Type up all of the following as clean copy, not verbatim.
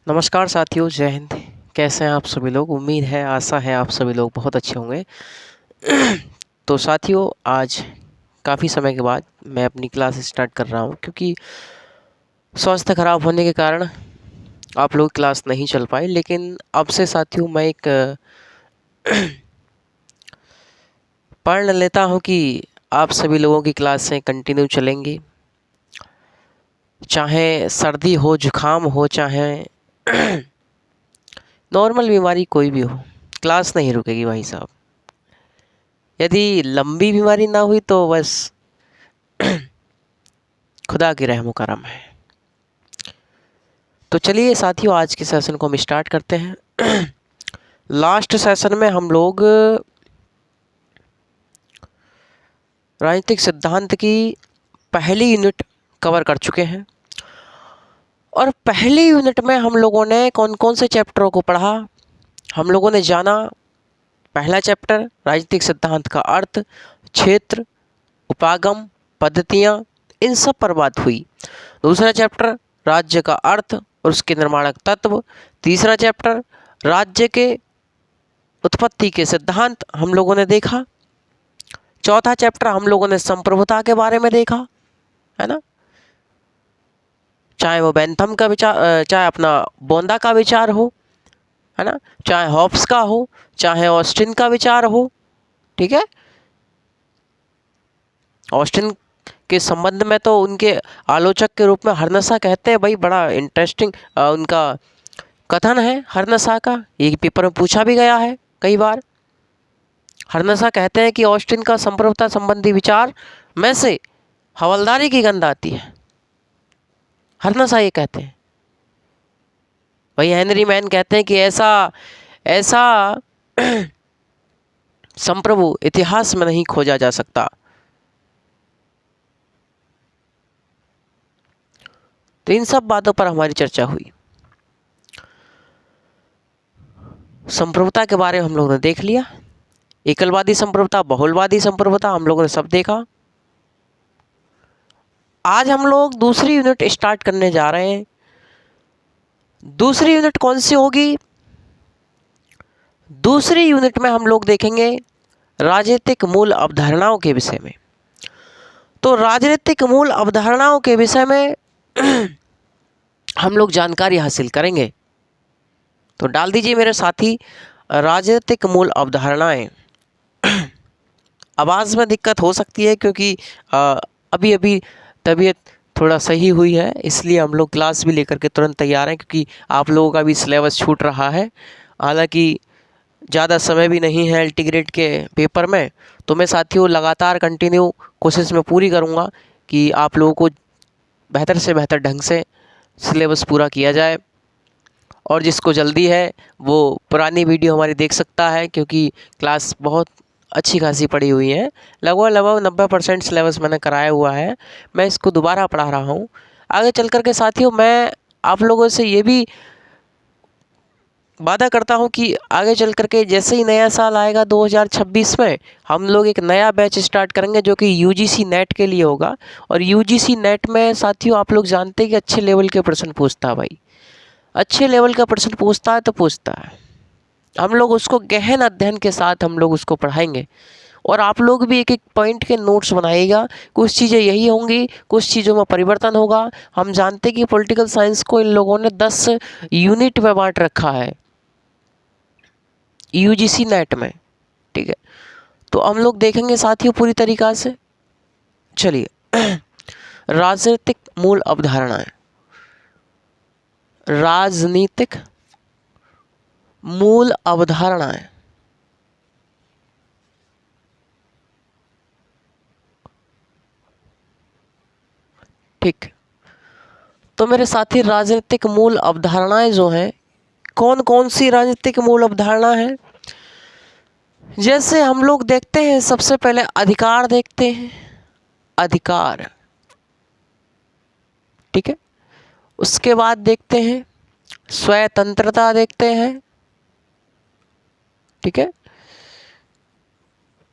नमस्कार साथियों, जय हिंद। कैसे हैं आप सभी लोग? उम्मीद है, आशा है आप सभी लोग बहुत अच्छे होंगे। तो साथियों, आज काफ़ी समय के बाद मैं अपनी क्लास स्टार्ट कर रहा हूं, क्योंकि स्वास्थ्य खराब होने के कारण आप लोग क्लास नहीं चल पाए। लेकिन अब से साथियों मैं एक प्रण लेता हूं कि आप सभी लोगों की क्लासें कंटिन्यू चलेंगी, चाहे सर्दी हो, जुकाम हो, चाहे नॉर्मल बीमारी कोई भी हो, क्लास नहीं रुकेगी भाई साहब। यदि लंबी बीमारी ना हुई तो बस खुदा की रहम करम है। तो चलिए साथियों, आज के सेशन को हम स्टार्ट करते हैं। लास्ट सेशन में हम लोग राजनीतिक सिद्धांत की पहली यूनिट कवर कर चुके हैं, और पहली यूनिट में हम लोगों ने कौन कौन से चैप्टरों को पढ़ा। हम लोगों ने जाना पहला चैप्टर राजनीतिक सिद्धांत का अर्थ, क्षेत्र, उपागम, पद्धतियाँ, इन सब पर बात हुई। दूसरा चैप्टर राज्य का अर्थ और उसके निर्माणक तत्व। तीसरा चैप्टर राज्य के उत्पत्ति के सिद्धांत हम लोगों ने देखा। चौथा चैप्टर हम लोगों ने संप्रभुता के बारे में देखा, है ना। चाहे वो बेंथम का विचार, चाहे अपना बोंदा का विचार हो, है ना, चाहे हॉब्स का हो, चाहे ऑस्टिन का विचार हो। ठीक है, ऑस्टिन के संबंध में तो उनके आलोचक के रूप में हर्नसा कहते हैं, भाई बड़ा इंटरेस्टिंग उनका कथन है हर्नसा का, ये पेपर में पूछा भी गया है कई बार। हर्नसा कहते हैं कि ऑस्टिन का संप्रभुता संबंधी विचार में से हवलदारी की गंध आती है। हर्नसा ये कहते हैं। वही हेनरी मैन कहते हैं कि ऐसा ऐसा संप्रभु इतिहास में नहीं खोजा जा सकता। तो इन सब बातों पर हमारी चर्चा हुई। संप्रभुता के बारे में हम लोगों ने देख लिया। एकलवादी संप्रभुता, बहुलवादी संप्रभुता हम लोगों ने सब देखा। आज हम लोग दूसरी यूनिट स्टार्ट करने जा रहे हैं। दूसरी यूनिट कौन सी होगी? दूसरी यूनिट में हम लोग देखेंगे राजनीतिक मूल अवधारणाओं के विषय में। तो राजनीतिक मूल अवधारणाओं के विषय में हम लोग जानकारी हासिल करेंगे। तो डाल दीजिए मेरे साथी, राजनीतिक मूल अवधारणाएं। आवाज़ में दिक्कत हो सकती है, क्योंकि अभी अभी तबीयत थोड़ा सही हुई है, इसलिए हम लोग क्लास भी लेकर के तुरंत तैयार हैं, क्योंकि आप लोगों का भी सिलेबस छूट रहा है। हालांकि ज़्यादा समय भी नहीं है एल्टी ग्रेड के पेपर में, तो मैं साथियों लगातार कंटिन्यू कोशिश में पूरी करूँगा कि आप लोगों को बेहतर से बेहतर ढंग से सिलेबस पूरा किया जाए। और जिसको जल्दी है वो पुरानी वीडियो हमारी देख सकता है, क्योंकि क्लास बहुत अच्छी खासी पड़ी हुई है। लगभग 90% सिलेबस मैंने कराया हुआ है। मैं इसको दोबारा पढ़ा रहा हूँ। आगे चल कर के साथियों मैं आप लोगों से ये भी वादा करता हूँ कि आगे चल कर के जैसे ही नया साल आएगा 2026 में, हम लोग एक नया बैच स्टार्ट करेंगे जो कि यूजीसी नेट के लिए होगा। और यूजीसी नेट में साथियों आप लोग जानते हैं कि अच्छे लेवल के प्रश्न पूछता है भाई। अच्छे लेवल का प्रश्न पूछता है तो पूछता है। हम लोग उसको गहन अध्ययन के साथ हम लोग उसको पढ़ाएंगे, और आप लोग भी एक एक पॉइंट के नोट्स बनाइएगा। कुछ चीज़ें यही होंगी, कुछ चीज़ों में परिवर्तन होगा। हम जानते हैं कि पॉलिटिकल साइंस को इन लोगों ने 10 यूनिट में बांट रखा है यूजीसी नेट में। ठीक है, तो हम लोग देखेंगे साथियों पूरी तरीक़ा से। चलिए, राजनीतिक मूल अवधारणाएं। राजनीतिक मूल अवधारणाएं। ठीक, तो मेरे साथी राजनीतिक मूल अवधारणाएं जो हैं, कौन कौन सी राजनीतिक मूल अवधारणा है? जैसे हम लोग देखते हैं, सबसे पहले अधिकार देखते हैं। अधिकार, ठीक है। उसके बाद देखते हैं स्वतंत्रता देखते हैं, ठीक है।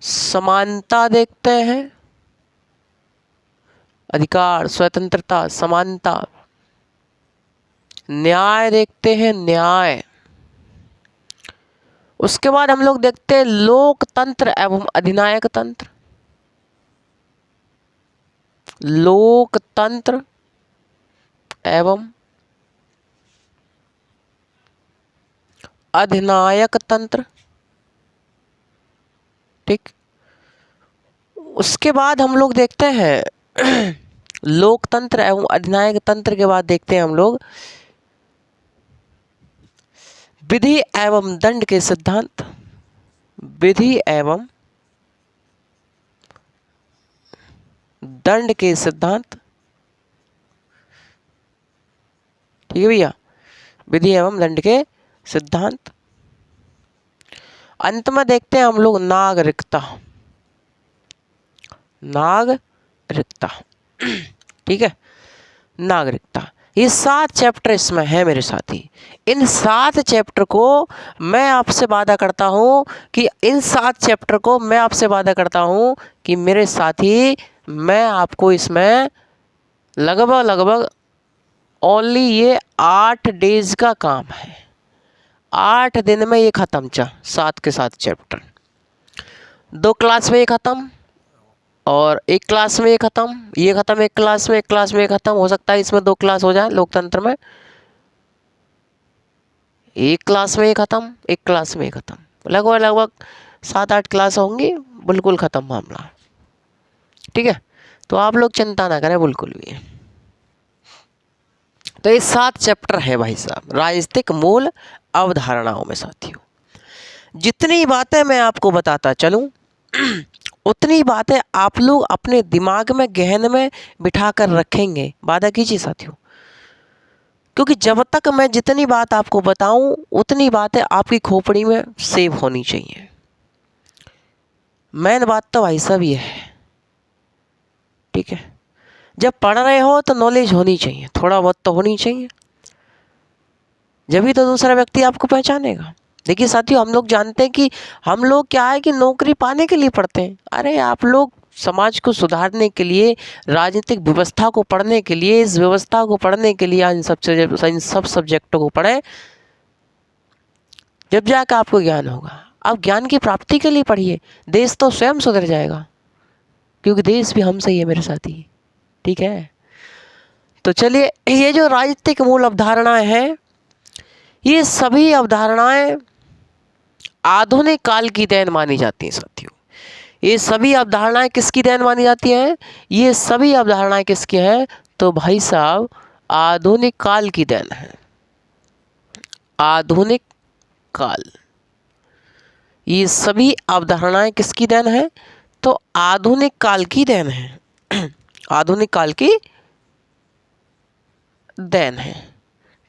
समानता देखते हैं। अधिकार, स्वतंत्रता, समानता। न्याय देखते हैं, न्याय। उसके बाद हम लोग देखते हैं लोकतंत्र एवं अधिनायक तंत्र। लोकतंत्र एवं अधिनायक तंत्र, ठीक। उसके बाद हम लोग देखते हैं लोकतंत्र एवं अधिनायक तंत्र के बाद देखते हैं हम लोग विधि एवं दंड के सिद्धांत। विधि एवं दंड के सिद्धांत, ठीक है भैया, विधि एवं दंड के सिद्धांत। अंत में देखते हैं हम लोग नागरिकता। नागरिकता, ठीक है, नागरिकता। ये 7 चैप्टर इसमें है मेरे साथी। इन 7 चैप्टर को मैं आपसे वादा करता हूँ कि मेरे साथी मैं आपको इसमें लगभग ओनली ये 8 डेज का काम है। 8 दिन में ये ख़त्म 7 के 7 चैप्टर। 2 क्लास में ये ख़त्म और 1 क्लास में ये ख़त्म, ये ख़त्म 1 क्लास में, 1 क्लास में ये ख़त्म। हो सकता है इसमें 2 क्लास हो जाए लोकतंत्र में। 1 क्लास में ये ख़त्म, 1 क्लास में ये ख़त्म, लगभग 7-8 क्लास होंगी, बिल्कुल ख़त्म मामला, ठीक है। तो आप लोग चिंता ना करें बिल्कुल भी। तो ये 7 चैप्टर है भाई साहब राजनीतिक मूल अवधारणाओं में साथियों। जितनी बातें मैं आपको बताता चलूं उतनी बातें आप लोग अपने दिमाग में गहन में बिठा कर रखेंगे, वादा कीजिए साथियों। क्योंकि जब तक मैं जितनी बात आपको बताऊं उतनी बातें आपकी खोपड़ी में सेव होनी चाहिए। मेन बात तो भाई साहब ये है, ठीक है। जब पढ़ रहे हो तो नॉलेज होनी चाहिए, थोड़ा बहुत तो होनी चाहिए, जब भी तो दूसरा व्यक्ति आपको पहचानेगा। देखिए साथियों, हम लोग जानते हैं कि हम लोग क्या है कि नौकरी पाने के लिए पढ़ते हैं। अरे आप लोग समाज को सुधारने के लिए, राजनीतिक व्यवस्था को पढ़ने के लिए, इस व्यवस्था को पढ़ने के लिए इन सब सब्जेक्टों को पढ़ें, जब जाकर आपको ज्ञान होगा। अब ज्ञान की प्राप्ति के लिए पढ़िए, देश तो स्वयं सुधर जाएगा, क्योंकि देश भी हमसे ही है मेरे साथी, ठीक है। तो चलिए, ये जो राजनीतिक मूल अवधारणाएं हैं, ये सभी अवधारणाएं आधुनिक काल की देन मानी जाती हैं साथियों। ये सभी अवधारणाएं किसकी देन मानी जाती हैं? ये सभी अवधारणाएं किसकी हैं? तो भाई साहब आधुनिक काल की देन है। आधुनिक काल, ये सभी अवधारणाएं किसकी देन है? तो आधुनिक काल की देन है। आधुनिक काल की देन है,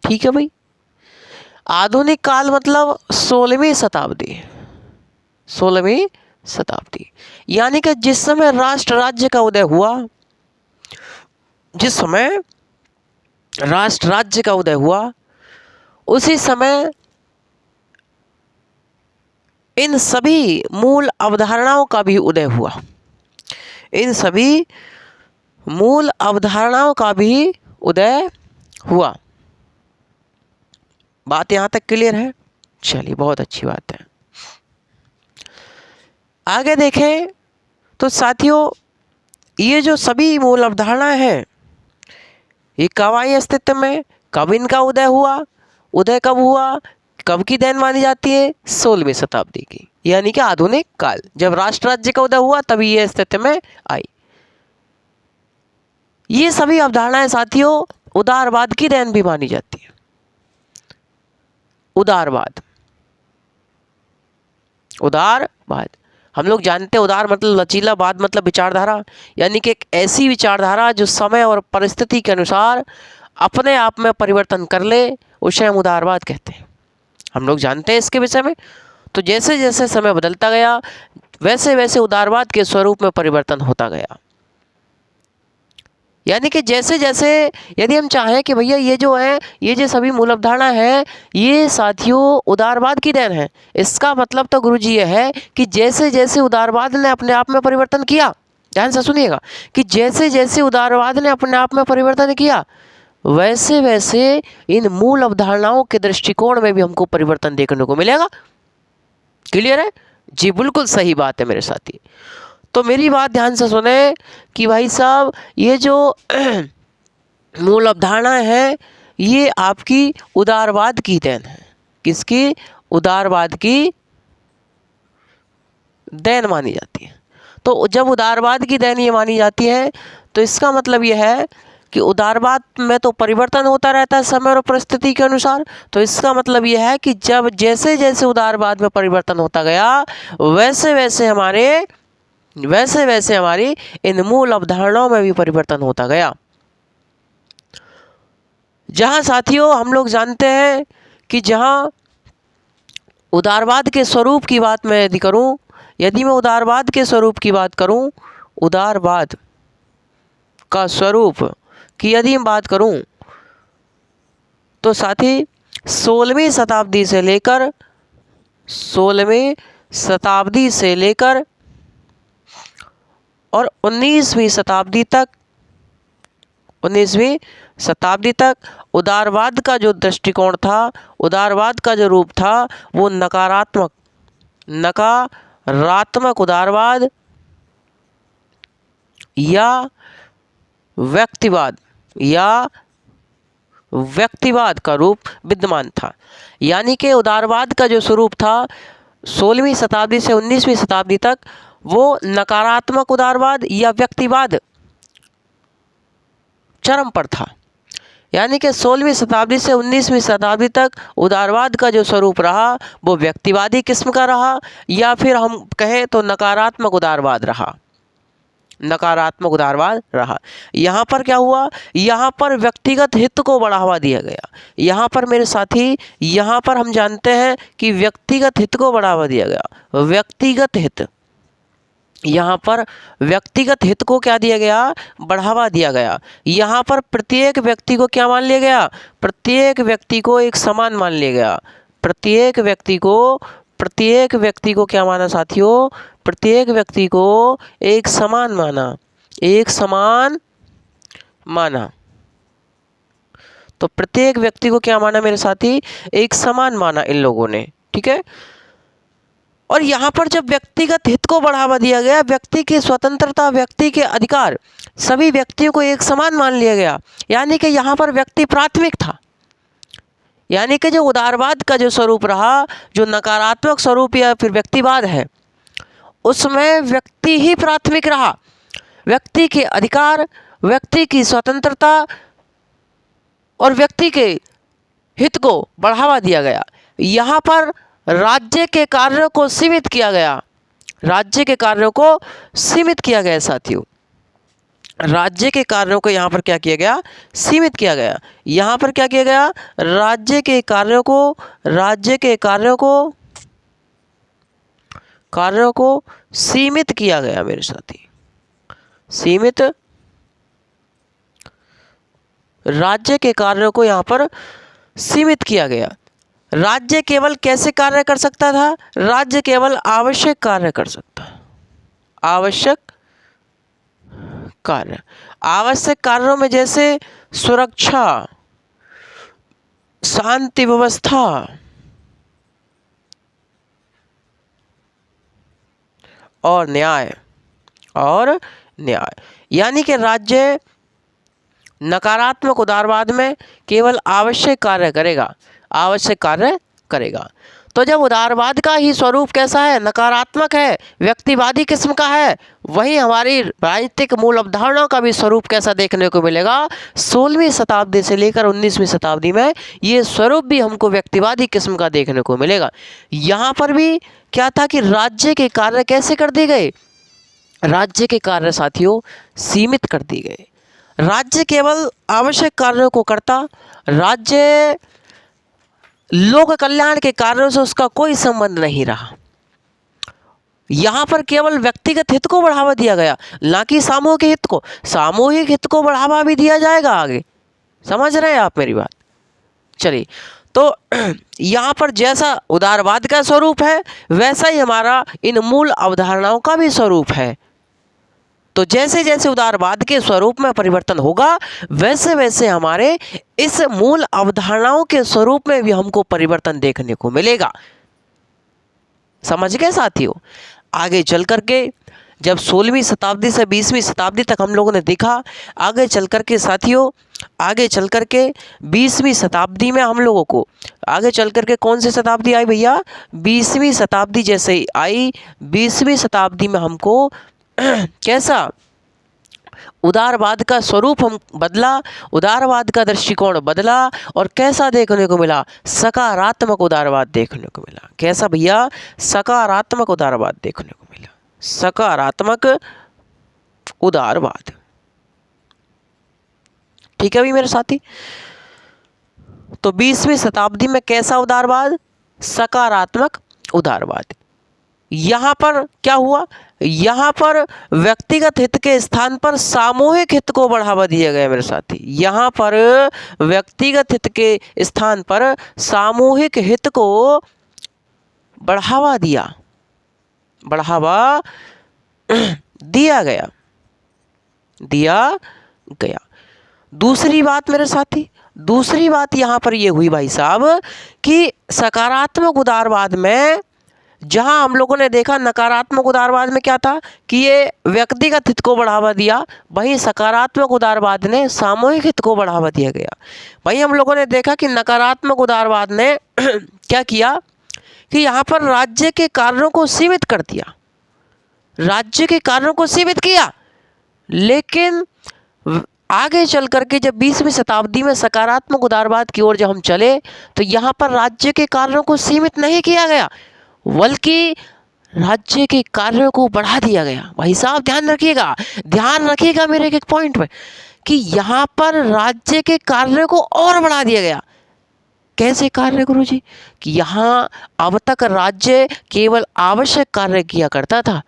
ठीक है भाई। आधुनिक काल मतलब 16वीं शताब्दी, 16वीं शताब्दी, यानी कि जिस समय राष्ट्र राज्य का उदय हुआ, जिस समय राष्ट्र राज्य का उदय हुआ, उसी समय इन सभी मूल अवधारणाओं का भी उदय हुआ। इन सभी मूल अवधारणाओं का भी उदय हुआ। बात यहाँ तक क्लियर है? चलिए, बहुत अच्छी बात है। आगे देखें तो साथियों, ये जो सभी मूल अवधारणाएं हैं, ये कब आई अस्तित्व में, कब इनका उदय हुआ, उदय कब हुआ, कब की देन मानी जाती है? 16वीं शताब्दी की, यानी कि आधुनिक काल, जब राष्ट्र राज्य का उदय हुआ तभी ये अस्तित्व में आई। ये सभी अवधारणाएं साथियों उदारवाद की देन भी मानी जाती है। उदारवाद, उदारवाद हम लोग जानते हैं, उदार मतलब लचीलावाद मतलब विचारधारा, यानी कि एक ऐसी विचारधारा जो समय और परिस्थिति के अनुसार अपने आप में परिवर्तन कर ले, उसे हम उदारवाद कहते हैं। हम लोग जानते हैं इसके विषय में। तो जैसे जैसे समय बदलता गया, वैसे वैसे उदारवाद के स्वरूप में परिवर्तन होता गया। यानी कि जैसे जैसे यदि हम चाहें कि भैया ये जो है, ये जो सभी मूल अवधारणा है, ये साथियों उदारवाद की देन है, इसका मतलब तो गुरुजी ये है कि जैसे जैसे उदारवाद ने अपने आप में परिवर्तन किया, ध्यान से सुनिएगा, कि जैसे जैसे उदारवाद ने अपने आप में परिवर्तन किया, वैसे वैसे इन मूल अवधारणाओं के दृष्टिकोण में भी हमको परिवर्तन देखने को मिलेगा। क्लियर है जी? बिल्कुल सही बात है मेरे साथी। तो मेरी बात ध्यान से सुने कि भाई साहब ये जो मूल अवधारणाएं हैं ये आपकी उदारवाद की देन है। किसकी? उदारवाद की देन मानी जाती है। तो जब उदारवाद की देन ये मानी जाती है तो इसका मतलब ये है कि उदारवाद में तो परिवर्तन होता रहता है समय और परिस्थिति के अनुसार। तो इसका मतलब ये है कि जब जैसे जैसे उदारवाद में परिवर्तन होता गया वैसे वैसे हमारी इन मूल अवधारणाओं में भी परिवर्तन होता गया। जहाँ साथियों हम लोग जानते हैं कि जहाँ उदारवाद के स्वरूप की बात मैं यदि मैं उदारवाद के स्वरूप की बात करूं, उदारवाद का स्वरूप की यदि मैं बात करूं तो साथी 16वीं शताब्दी से लेकर और 19वीं शताब्दी तक उदारवाद का जो दृष्टिकोण था, उदारवाद का जो रूप था वो नकारात्मक उदारवाद या व्यक्तिवाद का रूप विद्यमान था। यानी कि उदारवाद का जो स्वरूप था 16वीं शताब्दी से 19वीं शताब्दी तक वो नकारात्मक उदारवाद या व्यक्तिवाद चरम पर था। यानी कि 16वीं शताब्दी से 19वीं शताब्दी तक उदारवाद का जो स्वरूप रहा वो व्यक्तिवादी किस्म का रहा या फिर हम कहें तो नकारात्मक उदारवाद रहा। यहाँ पर क्या हुआ? यहाँ पर व्यक्तिगत हित को बढ़ावा दिया गया। यहाँ पर मेरे साथी यहाँ पर हम जानते हैं कि व्यक्तिगत हित को बढ़ावा दिया गया। व्यक्तिगत हित, यहाँ पर व्यक्तिगत हित को क्या दिया गया? बढ़ावा दिया गया। यहाँ पर प्रत्येक व्यक्ति को क्या मान लिया गया? प्रत्येक व्यक्ति को एक समान मान लिया गया। प्रत्येक व्यक्ति को क्या माना साथियों? प्रत्येक व्यक्ति को एक समान माना। तो प्रत्येक व्यक्ति को क्या माना मेरे साथी? एक समान माना इन लोगों ने। ठीक है। और यहाँ पर जब व्यक्तिगत हित को बढ़ावा दिया गया, व्यक्ति की स्वतंत्रता, व्यक्ति के अधिकार, सभी व्यक्तियों को एक समान मान लिया गया। यानी कि यहाँ पर व्यक्ति प्राथमिक था। यानी कि जो उदारवाद का जो स्वरूप रहा, जो नकारात्मक स्वरूप या फिर व्यक्तिवाद है, उसमें व्यक्ति ही प्राथमिक रहा। व्यक्ति के अधिकार, व्यक्ति की स्वतंत्रता और व्यक्ति के हित को बढ़ावा दिया गया। यहाँ पर राज्य के कार्यों को सीमित किया गया। साथियों राज्य के कार्यों को यहाँ पर क्या किया गया? सीमित किया गया। यहाँ पर क्या किया गया? राज्य के कार्यों को सीमित किया गया मेरे साथी। राज्य के कार्यों को यहाँ पर सीमित किया गया। राज्य केवल कैसे कार्य कर सकता था? राज्य केवल आवश्यक कार्य कर सकता। आवश्यक कार्यों में जैसे सुरक्षा, शांति व्यवस्था और न्याय। यानी कि राज्य नकारात्मक उदारवाद में केवल आवश्यक कार्य करेगा। तो जब उदारवाद का ही स्वरूप कैसा है? नकारात्मक है, व्यक्तिवादी किस्म का है। वहीं हमारी राजनीतिक मूल अवधारणाओं का भी स्वरूप कैसा देखने को मिलेगा? 16वीं शताब्दी से लेकर 19वीं शताब्दी में ये स्वरूप भी हमको व्यक्तिवादी किस्म का देखने को मिलेगा। यहाँ पर भी क्या था कि राज्य के कार्य कैसे कर दिए गए? राज्य के कार्य साथियों सीमित कर दिए गए। राज्य केवल आवश्यक कार्यों को करता। राज्य लोक कल्याण के कार्यों से उसका कोई संबंध नहीं रहा। यहाँ पर केवल व्यक्तिगत हित को बढ़ावा दिया गया, ना कि सामूहिक हित को। सामूहिक हित को बढ़ावा भी दिया जाएगा आगे। समझ रहे हैं आप मेरी बात? चलिए, तो यहाँ पर जैसा उदारवाद का स्वरूप है वैसा ही हमारा इन मूल अवधारणाओं का भी स्वरूप है। तो जैसे जैसे उदारवाद के स्वरूप में परिवर्तन होगा वैसे वैसे हमारे इस मूल अवधारणाओं के स्वरूप में भी हमको परिवर्तन देखने को मिलेगा। समझ गए साथियों? आगे चल करके जब 16वीं शताब्दी से 20वीं शताब्दी तक हम लोगों ने देखा, आगे चल करके साथियों, आगे चल करके 20वीं शताब्दी में हम लोगों को, आगे चल करके कौन सी शताब्दी आई भैया? 20वीं शताब्दी जैसे ही आई, 20वीं शताब्दी में हमको कैसा उदारवाद का स्वरूप हम बदला, उदारवाद का दृष्टिकोण बदला और कैसा देखने को मिला? सकारात्मक उदारवाद देखने को मिला। कैसा भैया? सकारात्मक उदारवाद देखने को मिला। सकारात्मक उदारवाद। ठीक है भाई मेरे साथी? तो 20वीं शताब्दी में कैसा उदारवाद? सकारात्मक उदारवाद। यहां पर क्या हुआ? यहाँ पर व्यक्तिगत हित के स्थान पर सामूहिक हित को बढ़ावा दिया गया मेरे साथी। यहाँ पर व्यक्तिगत हित के स्थान पर सामूहिक हित को बढ़ावा दिया गया। दूसरी बात मेरे साथी, दूसरी बात यहाँ पर ये हुई भाई साहब कि सकारात्मक उदारवाद में जहां हम लोगों ने देखा नकारात्मक उदारवाद में क्या था कि ये व्यक्तिगत हित को बढ़ावा दिया, वहीं सकारात्मक उदारवाद ने सामूहिक हित को बढ़ावा दिया गया। वहीं हम लोगों ने देखा कि नकारात्मक उदारवाद ने क्या किया कि यहाँ पर राज्य के कार्यों को सीमित कर दिया, राज्य के कार्यों को सीमित किया। लेकिन आगे चल करके जब 20वीं शताब्दी में सकारात्मक उदारवाद की ओर जब हम चले तो यहाँ पर राज्य के कार्यों को सीमित नहीं किया गया बल्कि राज्य के कार्यों को बढ़ा दिया गया। भाई साहब ध्यान रखिएगा मेरे एक पॉइंट पे कि यहाँ पर राज्य के कार्यों को और बढ़ा दिया गया। कैसे कार्य गुरुजी? कि यहाँ अब तक राज्य केवल आवश्यक कार्य किया करता था,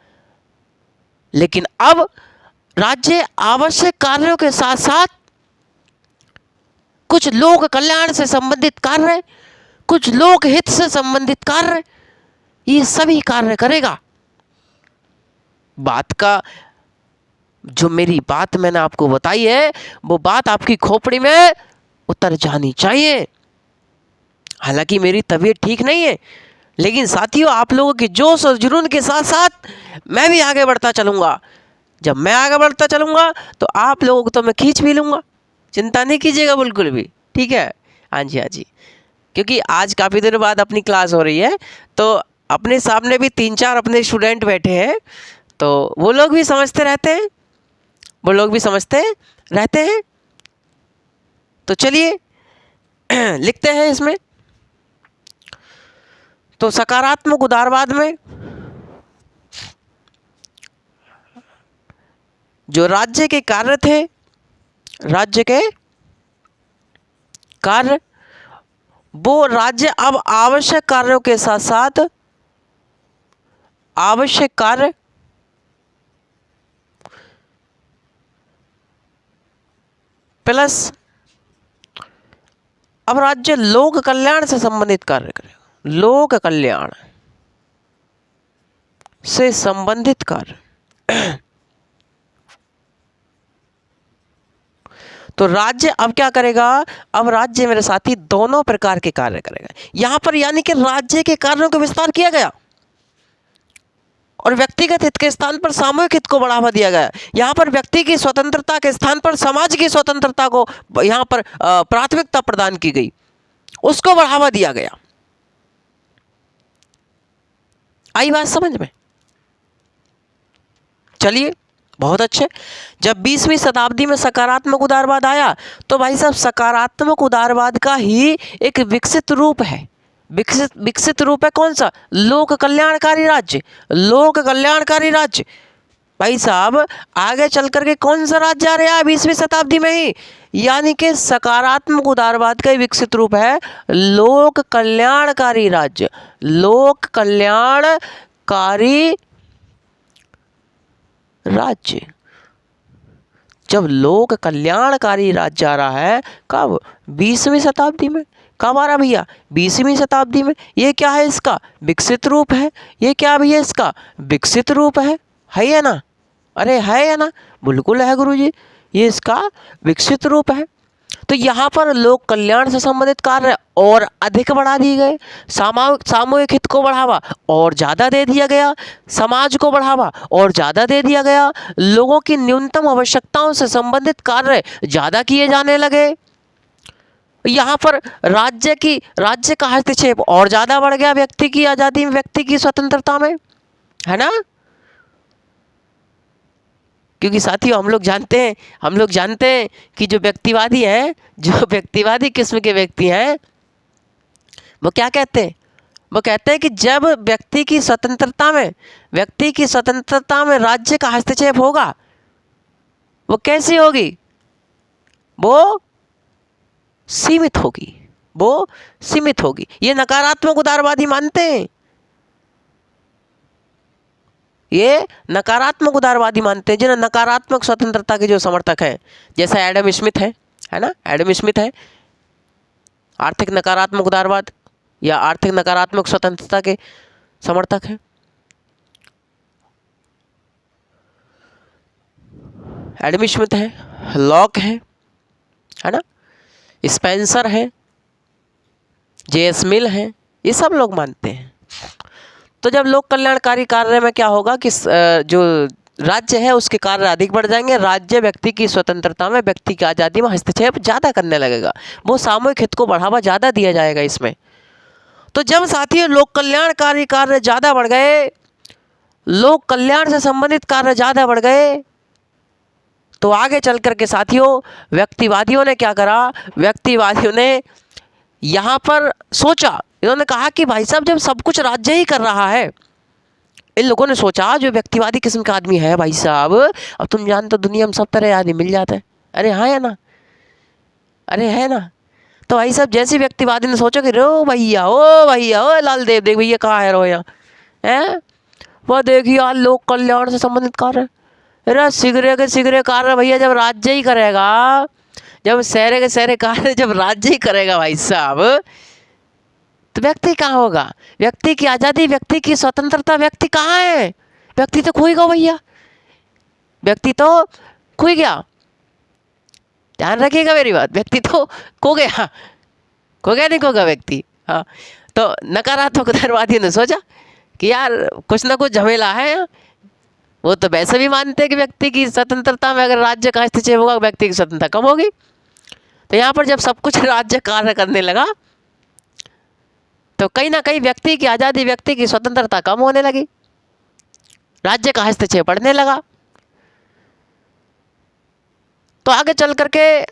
लेकिन अब राज्य आवश्यक कार्यों के साथ साथ कुछ लोक कल्याण से संबंधित कार्य, कुछ लोक हित से संबंधित कार्य, ये सभी कार्य करेगा। बात का जो मेरी बात मैंने आपको बताई है वो बात आपकी खोपड़ी में उतर जानी चाहिए। हालांकि मेरी तबीयत ठीक नहीं है, लेकिन साथियों आप लोगों के जोश और जुनून के साथ साथ मैं भी आगे बढ़ता चलूँगा। जब मैं आगे बढ़ता चलूँगा तो आप लोगों को तो मैं खींच भी लूँगा, चिंता नहीं कीजिएगा बिल्कुल भी। ठीक है? हाँ जी, हाँ जी। क्योंकि आज काफ़ी दिनों बाद अपनी क्लास हो रही है तो अपने सामने भी 3-4 अपने स्टूडेंट बैठे हैं, तो वो लोग भी समझते रहते हैं। तो चलिए लिखते हैं इसमें। तो सकारात्मक उदारवाद में जो राज्य के कार्य थे, राज्य के कार्य, वो राज्य अब आवश्यक कार्यों के साथ साथ आवश्यक कार्य प्लस अब राज्य लोक कल्याण से संबंधित कार्य करेगा। लोक कल्याण से संबंधित कार्य तो राज्य अब क्या करेगा? अब राज्य मेरे साथी दोनों प्रकार के कार्य करेगा। यहां पर यानी कि राज्य के कार्यों को विस्तार किया गया और व्यक्तिगत हित के स्थान पर सामूहिक हित को बढ़ावा दिया गया। यहाँ पर व्यक्ति की स्वतंत्रता के स्थान पर समाज की स्वतंत्रता को यहाँ पर प्राथमिकता प्रदान की गई, उसको बढ़ावा दिया गया। आई बात समझ में? चलिए बहुत अच्छे। जब 20वीं शताब्दी में सकारात्मक उदारवाद आया तो भाई साहब सकारात्मक उदारवाद का ही एक विकसित रूप है। विकसित रूप है कौन सा? लोक कल्याणकारी राज्य। लोक कल्याणकारी राज्य भाई साहब आगे चल करके कौन सा राज्य आ रहा है 20वीं शताब्दी में ही? यानी कि सकारात्मक उदारवाद का विकसित रूप है लोक कल्याणकारी राज्य। लोक कल्याणकारी राज्य। जब लोक कल्याणकारी राज्य आ रहा है कब? 20वीं शताब्दी में। कब आ रहा भैया? 20वीं शताब्दी में। ये क्या है? इसका विकसित रूप है। ये क्या भैया? इसका विकसित रूप है या ना? अरे है या ना? बिल्कुल है गुरुजी, ये इसका विकसित रूप है। तो यहाँ पर लोक कल्याण से संबंधित कार्य और अधिक बढ़ा दिए गए, सामूहिक हित को बढ़ावा और ज़्यादा दे दिया गया, समाज को बढ़ावा और ज़्यादा दे दिया गया, लोगों की न्यूनतम आवश्यकताओं से संबंधित कार्य ज़्यादा किए जाने लगे। यहाँ पर राज्य का हस्तक्षेप और ज़्यादा बढ़ गया, व्यक्ति की आज़ादी में, व्यक्ति की स्वतंत्रता में, है ना? क्योंकि साथियों हम लोग जानते हैं कि जो व्यक्तिवादी किस्म के व्यक्ति हैं, वो क्या कहते हैं? वो कहते हैं कि जब व्यक्ति की स्वतंत्रता में राज्य का हस्तक्षेप होगा, वो कैसी होगी? वो सीमित होगी। ये नकारात्मक उदारवादी मानते हैं, ये नकारात्मक उदारवादी मानते हैं, जिन्हें नकारात्मक स्वतंत्रता के जो समर्थक हैं, जैसा एडम स्मिथ है ना? एडम स्मिथ है आर्थिक नकारात्मक उदारवाद या आर्थिक नकारात्मक स्वतंत्रता के समर्थक हैं। एडम स्मिथ है, लॉक है ना? स्पेंसर है, जेएस मिल है, ये सब लोग मानते हैं। तो जब लोक कल्याणकारी कार्य में क्या होगा कि जो राज्य है उसके कार्य अधिक बढ़ जाएंगे, राज्य व्यक्ति की स्वतंत्रता में, व्यक्ति की आज़ादी में हस्तक्षेप ज़्यादा करने लगेगा, वो सामूहिक हित को बढ़ावा ज़्यादा दिया जाएगा इसमें। तो जब साथियों लोक कल्याणकारी कार्य ज़्यादा बढ़ गए, लोक कल्याण से संबंधित कार्य ज़्यादा बढ़ गए, तो आगे चल कर के साथियों व्यक्तिवादियों ने क्या करा? व्यक्तिवादियों ने यहाँ पर सोचा, इन्होंने कहा कि भाई साहब जब सब कुछ राज्य ही कर रहा है, इन लोगों ने सोचा जो व्यक्तिवादी किस्म का आदमी है, भाई साहब अब तुम जानते हो दुनिया में सब तरह आदमी मिल जाते हैं, अरे हाँ है ना? अरे है ना? तो भाई साहब जैसे व्यक्तिवादी ने सोचा कि रो भैया ओ लाल देव देख भैया कहाँ है, रो यहाँ है वह देखिए यार लोक कल्याण से संबंधित कार्य, अरे सिगरे कार्य भैया जब राज्य ही करेगा, जब शहरे के शहरे कार्य जब राज्य ही करेगा भाई साहब, तो व्यक्ति कहाँ होगा? व्यक्ति की आज़ादी, व्यक्ति की स्वतंत्रता, व्यक्ति कहाँ है? व्यक्ति तो खोई गया भैया, व्यक्ति तो खोई गया, ध्यान रखिएगा मेरी बात, व्यक्ति तो खो गया नहीं खो गया व्यक्ति। हाँ, तो नकारात्मक उदारवादियों ने सोचा कि यार कुछ ना कुछ झमेला है, वो तो वैसे भी मानते हैं कि व्यक्ति की स्वतंत्रता में अगर राज्य का हस्तक्षेप होगा व्यक्ति की स्वतंत्रता कम होगी। तो यहाँ पर जब सब कुछ राज्य कार्य करने लगा, तो कहीं ना कहीं व्यक्ति की आज़ादी, व्यक्ति की स्वतंत्रता कम होने लगी, राज्य का हस्तक्षेप बढ़ने लगा। तो आगे चल करके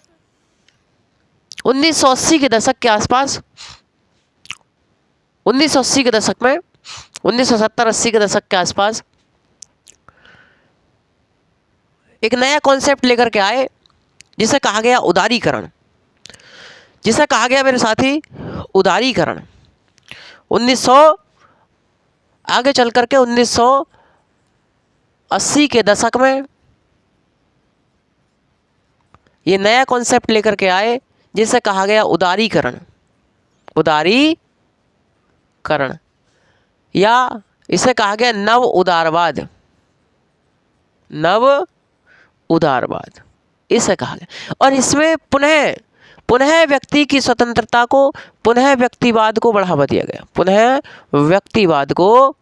1980 के दशक के आसपास, 1980 के दशक में, 1970-80 के दशक के आसपास एक नया कॉन्सेप्ट लेकर के आए, जिसे कहा गया उदारीकरण, जिसे कहा गया मेरे साथी उदारीकरण। 1900 आगे चल करके 1980 के दशक में ये नया कॉन्सेप्ट लेकर के आए, जिसे कहा गया उदारीकरण। उदारीकरण या इसे कहा गया नव उदारवाद, नव उदारवाद इसे कहा गया। और इसमें पुनः व्यक्ति की स्वतंत्रता को, पुनः व्यक्तिवाद को बढ़ावा दिया गया, पुनः व्यक्तिवाद को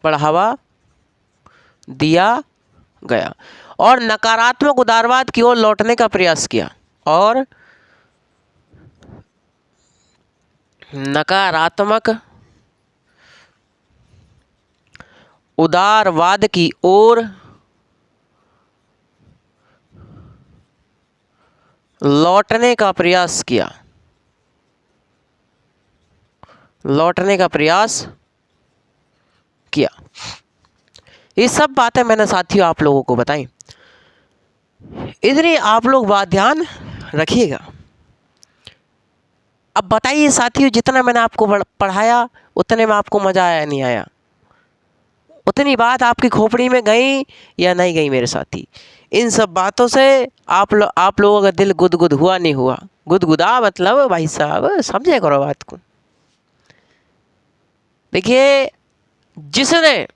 बढ़ावा दिया गया और नकारात्मक उदारवाद की ओर लौटने का प्रयास किया, और नकारात्मक उदारवाद की ओर लौटने का प्रयास किया, लौटने का प्रयास किया। ये सब बातें मैंने साथियों आप लोगों को बताई, इतनी आप लोग बात ध्यान रखिएगा। अब बताइए साथियों, जितना मैंने आपको पढ़ाया उतने में आपको मज़ा आया नहीं आया? उतनी बात आपकी खोपड़ी में गई या नहीं गई मेरे साथी? इन सब बातों से आप लोगों का दिल गुदगुद हुआ नहीं हुआ? गुदगुदा मतलब भाई साहब समझे करो बात को। देखिए, जिसने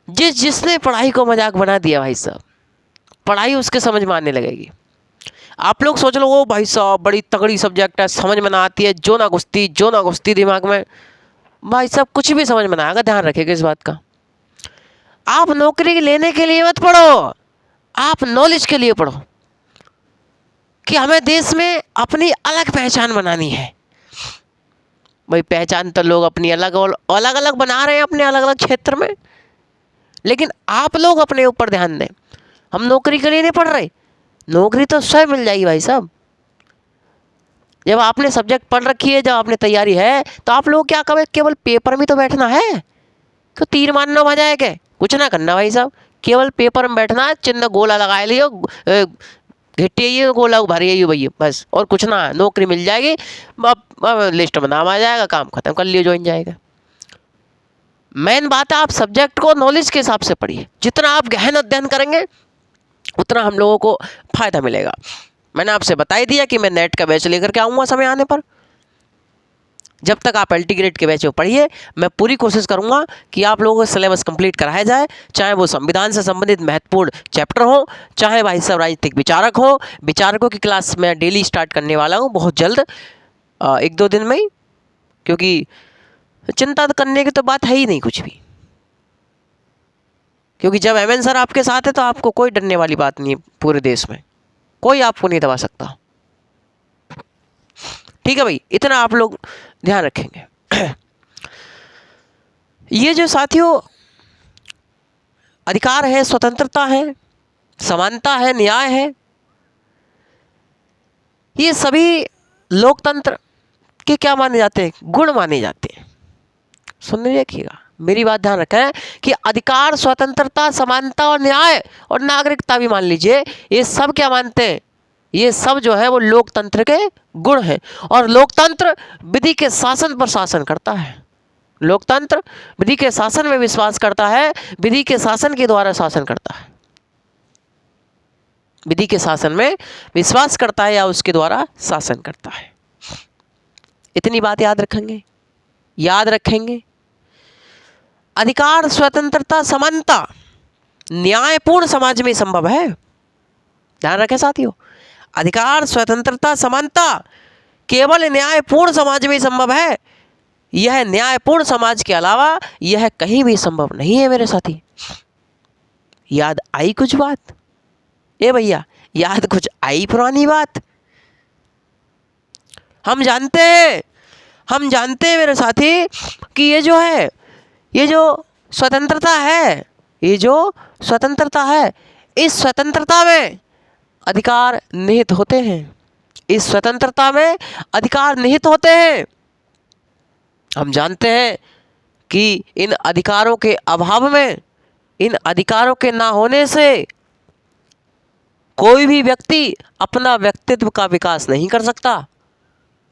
जिसने पढ़ाई को मजाक बना दिया भाई साहब, पढ़ाई उसके समझ में आने लगेगी। आप लोग सोच लो, वो भाई साहब बड़ी तगड़ी सब्जेक्ट है, समझ में ना आती है, जो ना घुसती दिमाग में, भाई साहब कुछ भी समझ में ना आएगा। ध्यान रखिएगा इस बात का। आप नौकरी लेने के लिए मत पढ़ो, आप नॉलेज के लिए पढ़ो कि हमें देश में अपनी अलग पहचान बनानी है। भाई पहचान तो लोग अपनी अलग अलग अलग बना रहे हैं अपने अलग अलग क्षेत्र में, लेकिन आप लोग अपने ऊपर ध्यान दें। हम नौकरी के लिए नहीं पढ़ रहे, नौकरी तो स्वयं मिल जाएगी भाई साहब। जब आपने सब्जेक्ट पढ़ रखी है, जब आपने तैयारी है, तो आप लोग क्या करें, केवल पेपर में तो बैठना है, तो तीर मारना मजा है क्या, कुछ ना करना भाई साहब। केवल पेपर में बैठना है, चिन्ह गोला लगा लियो, घिट्टी ये गोला भरी है भैया, बस, और कुछ ना। नौकरी मिल जाएगी, अब लिस्ट में नाम आ जाएगा, काम खत्म कर लियो, ज्वाइन जाएगा। मेन बात है आप सब्जेक्ट को नॉलेज के हिसाब से पढ़िए। जितना आप गहन अध्ययन करेंगे उतना हम लोगों को फायदा मिलेगा। मैंने आपसे बता ही दिया कि मैं नेट का बैच लेकर के आऊँगा समय आने पर। जब तक आप एलटी ग्रेड के बैच में पढ़िए, मैं पूरी कोशिश करूंगा कि आप लोगों को सिलेबस कंप्लीट कराया जाए, चाहे वो संविधान से संबंधित महत्वपूर्ण चैप्टर हो, चाहे भाई साहब राजनीतिक विचारक हो। विचारकों की क्लास मैं डेली स्टार्ट करने वाला हूँ बहुत जल्द, 1-2 दिन में ही, क्योंकि चिंता करने की तो बात है ही नहीं कुछ भी। क्योंकि जब एमएन सर आपके साथ है तो आपको कोई डरने वाली बात नहीं है, पूरे देश में कोई आपको नहीं दबा सकता। ठीक है भाई, इतना आप लोग ध्यान रखेंगे। ये जो साथियों अधिकार है, स्वतंत्रता है, समानता है, न्याय है, ये सभी लोकतंत्र के क्या माने जाते हैं, गुण माने जाते हैं। सुनने रखिएगा, मेरी बात ध्यान रखें कि अधिकार, स्वतंत्रता, समानता और न्याय और नागरिकता भी मान लीजिए, ये सब क्या मानते हैं, ये सब जो है वो लोकतंत्र के गुण हैं। और लोकतंत्र विधि के शासन पर शासन करता है। लोकतंत्र विधि के शासन में विश्वास करता है, विधि के शासन के द्वारा शासन करता है, विधि के शासन में विश्वास करता है या उसके द्वारा शासन करता है। इतनी बात याद रखेंगे, याद रखेंगे। अधिकार, स्वतंत्रता, समानता न्यायपूर्ण समाज में संभव है। ध्यान रखें साथियों, अधिकार, स्वतंत्रता, समानता केवल न्यायपूर्ण समाज में संभव है। यह न्यायपूर्ण समाज के अलावा यह कहीं भी संभव नहीं है मेरे साथी। याद आई कुछ बात, ए भैया, याद कुछ आई पुरानी बात। हम जानते हैं मेरे साथी कि ये जो है, ये जो स्वतंत्रता है, ये जो स्वतंत्रता है, इस स्वतंत्रता में अधिकार निहित होते हैं। इस स्वतंत्रता में अधिकार निहित होते हैं। हम जानते हैं कि इन अधिकारों के अभाव में, इन अधिकारों के ना होने से कोई भी व्यक्ति अपना व्यक्तित्व का विकास नहीं कर सकता।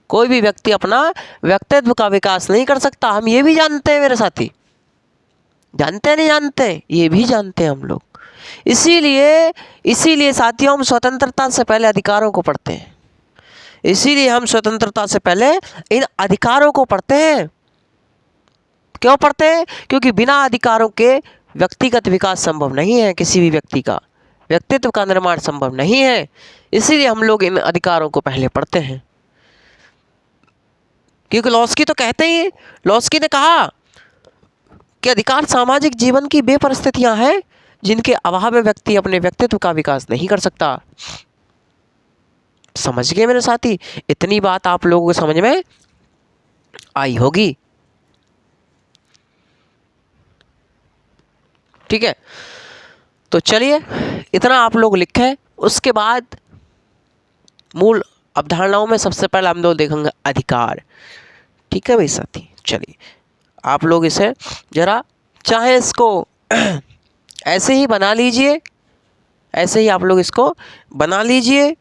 कोई भी व्यक्ति अपना व्यक्तित्व का विकास नहीं कर सकता। हम ये भी जानते हैं मेरे साथी, जानते हैं नहीं जानते, ये भी जानते हैं हम लोग। इसीलिए साथियों, हम स्वतंत्रता से पहले अधिकारों को पढ़ते हैं। इसीलिए हम स्वतंत्रता से पहले इन अधिकारों को पढ़ते हैं। क्यों पढ़ते हैं? क्योंकि बिना अधिकारों के व्यक्तिगत विकास संभव नहीं है, किसी भी व्यक्ति का व्यक्तित्व का निर्माण संभव नहीं है। इसीलिए हम लोग इन अधिकारों को पहले पढ़ते हैं। क्योंकि लॉस्की तो कहते ही, लॉस्की ने कहा कि अधिकार सामाजिक जीवन की वे परिस्थितियां हैं जिनके अभाव में व्यक्ति अपने व्यक्तित्व का विकास नहीं कर सकता। समझ गए मेरे साथी? इतनी बात आप लोगों को समझ में आई होगी। ठीक है, तो चलिए इतना आप लोग लिखें। उसके बाद मूल अवधारणाओं में सबसे पहले हम लोग देखेंगे अधिकार। ठीक है भाई साथी, चलिए आप लोग इसे जरा चाहे इसको ऐसे ही बना लीजिए, ऐसे ही आप लोग इसको बना लीजिए।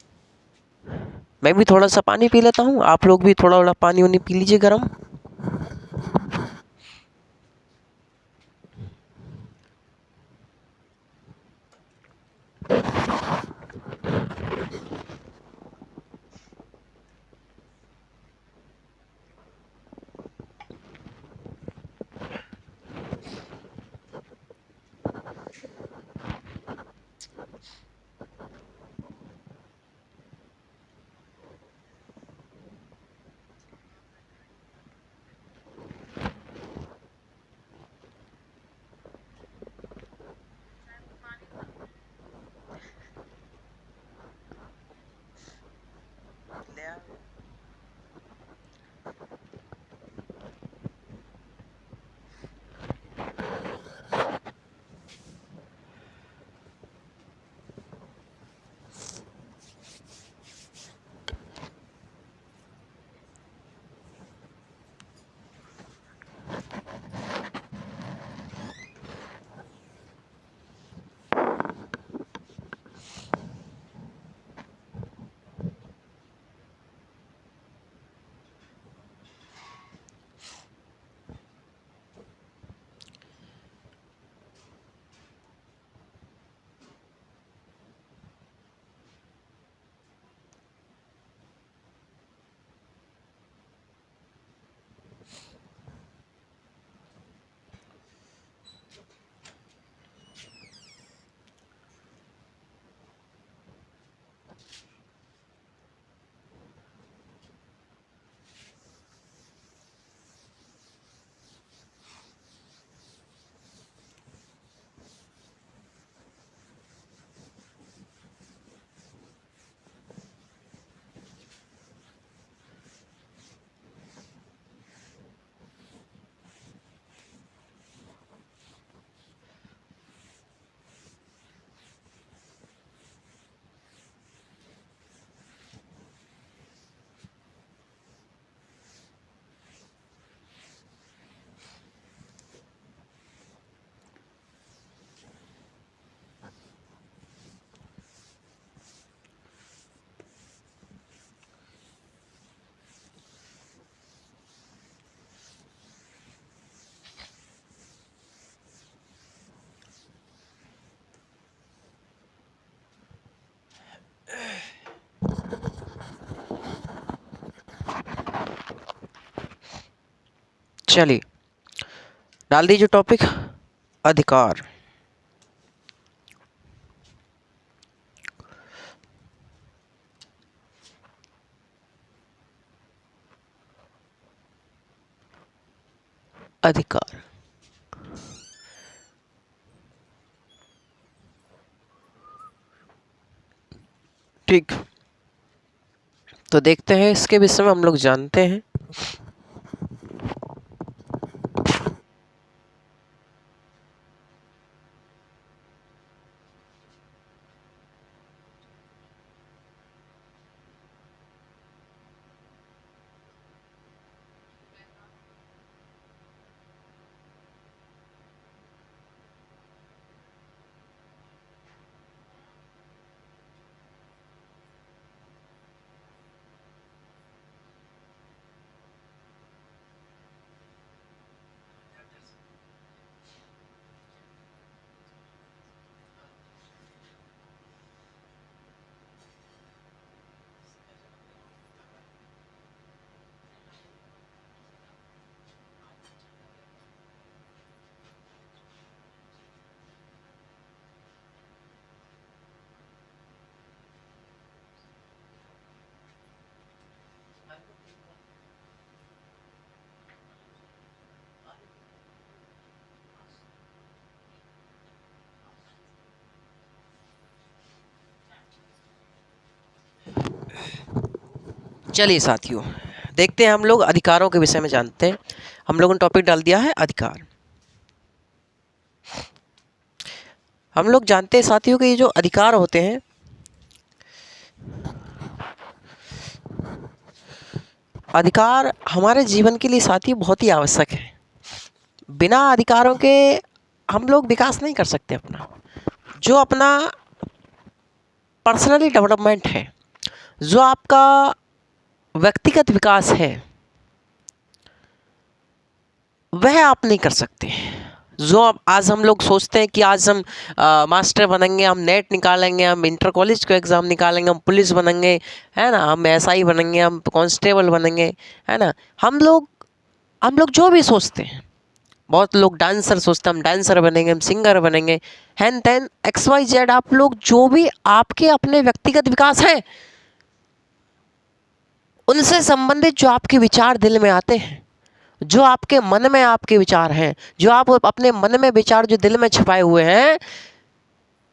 मैं भी थोड़ा सा पानी पी लेता हूँ, आप लोग भी थोड़ा थोड़ा पानी वानी पी लीजिए गर्म। चलिए डाल दीजिए टॉपिक अधिकार। अधिकार ठीक, तो देखते हैं इसके विषय में हम लोग जानते हैं। चलिए साथियों, देखते हैं हम लोग अधिकारों के विषय में जानते हैं। हम लोगों ने टॉपिक डाल दिया है अधिकार। हम लोग जानते हैं साथियों कि ये जो अधिकार होते हैं, अधिकार हमारे जीवन के लिए साथियों बहुत ही आवश्यक है। बिना अधिकारों के हम लोग विकास नहीं कर सकते अपना। जो अपना पर्सनली डेवलपमेंट है, जो आपका व्यक्तिगत विकास है, वह आप नहीं कर सकते। जो अब आज हम लोग सोचते हैं कि आज हम मास्टर बनेंगे, हम नेट निकालेंगे, हम इंटर कॉलेज का एग्ज़ाम निकालेंगे, हम पुलिस बनेंगे, है ना, हम एसआई बनेंगे, हम कांस्टेबल बनेंगे, है ना, हम लोग जो भी सोचते हैं, बहुत लोग डांसर सोचते हैं हम डांसर बनेंगे, हम सिंगर बनेंगे, हैन टेन एक्स वाई जेड। आप लोग जो भी आपके अपने व्यक्तिगत विकास हैं, उनसे संबंधित जो आपके विचार दिल में आते हैं, जो आपके मन में आपके विचार हैं, जो आप अपने मन में विचार जो दिल में छिपाए हुए हैं,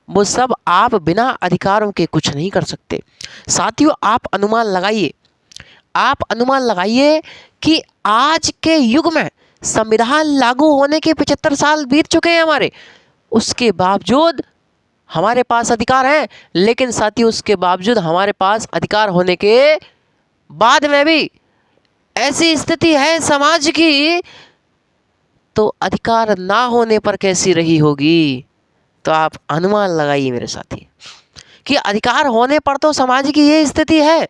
वो सब आप बिना अधिकारों के कुछ नहीं कर सकते। साथियों, आप अनुमान लगाइए कि आज के युग में संविधान लागू होने के 75 साल बीत चुके हैं हमारे, उसके बावजूद हमारे पास अधिकार हैं। लेकिन साथियों, उसके बावजूद हमारे पास अधिकार होने के बाद में भी ऐसी स्थिति है समाज की, तो अधिकार ना होने पर कैसी रही होगी। तो आप अनुमान लगाइए मेरे साथी कि अधिकार होने पर तो समाज की ये स्थिति है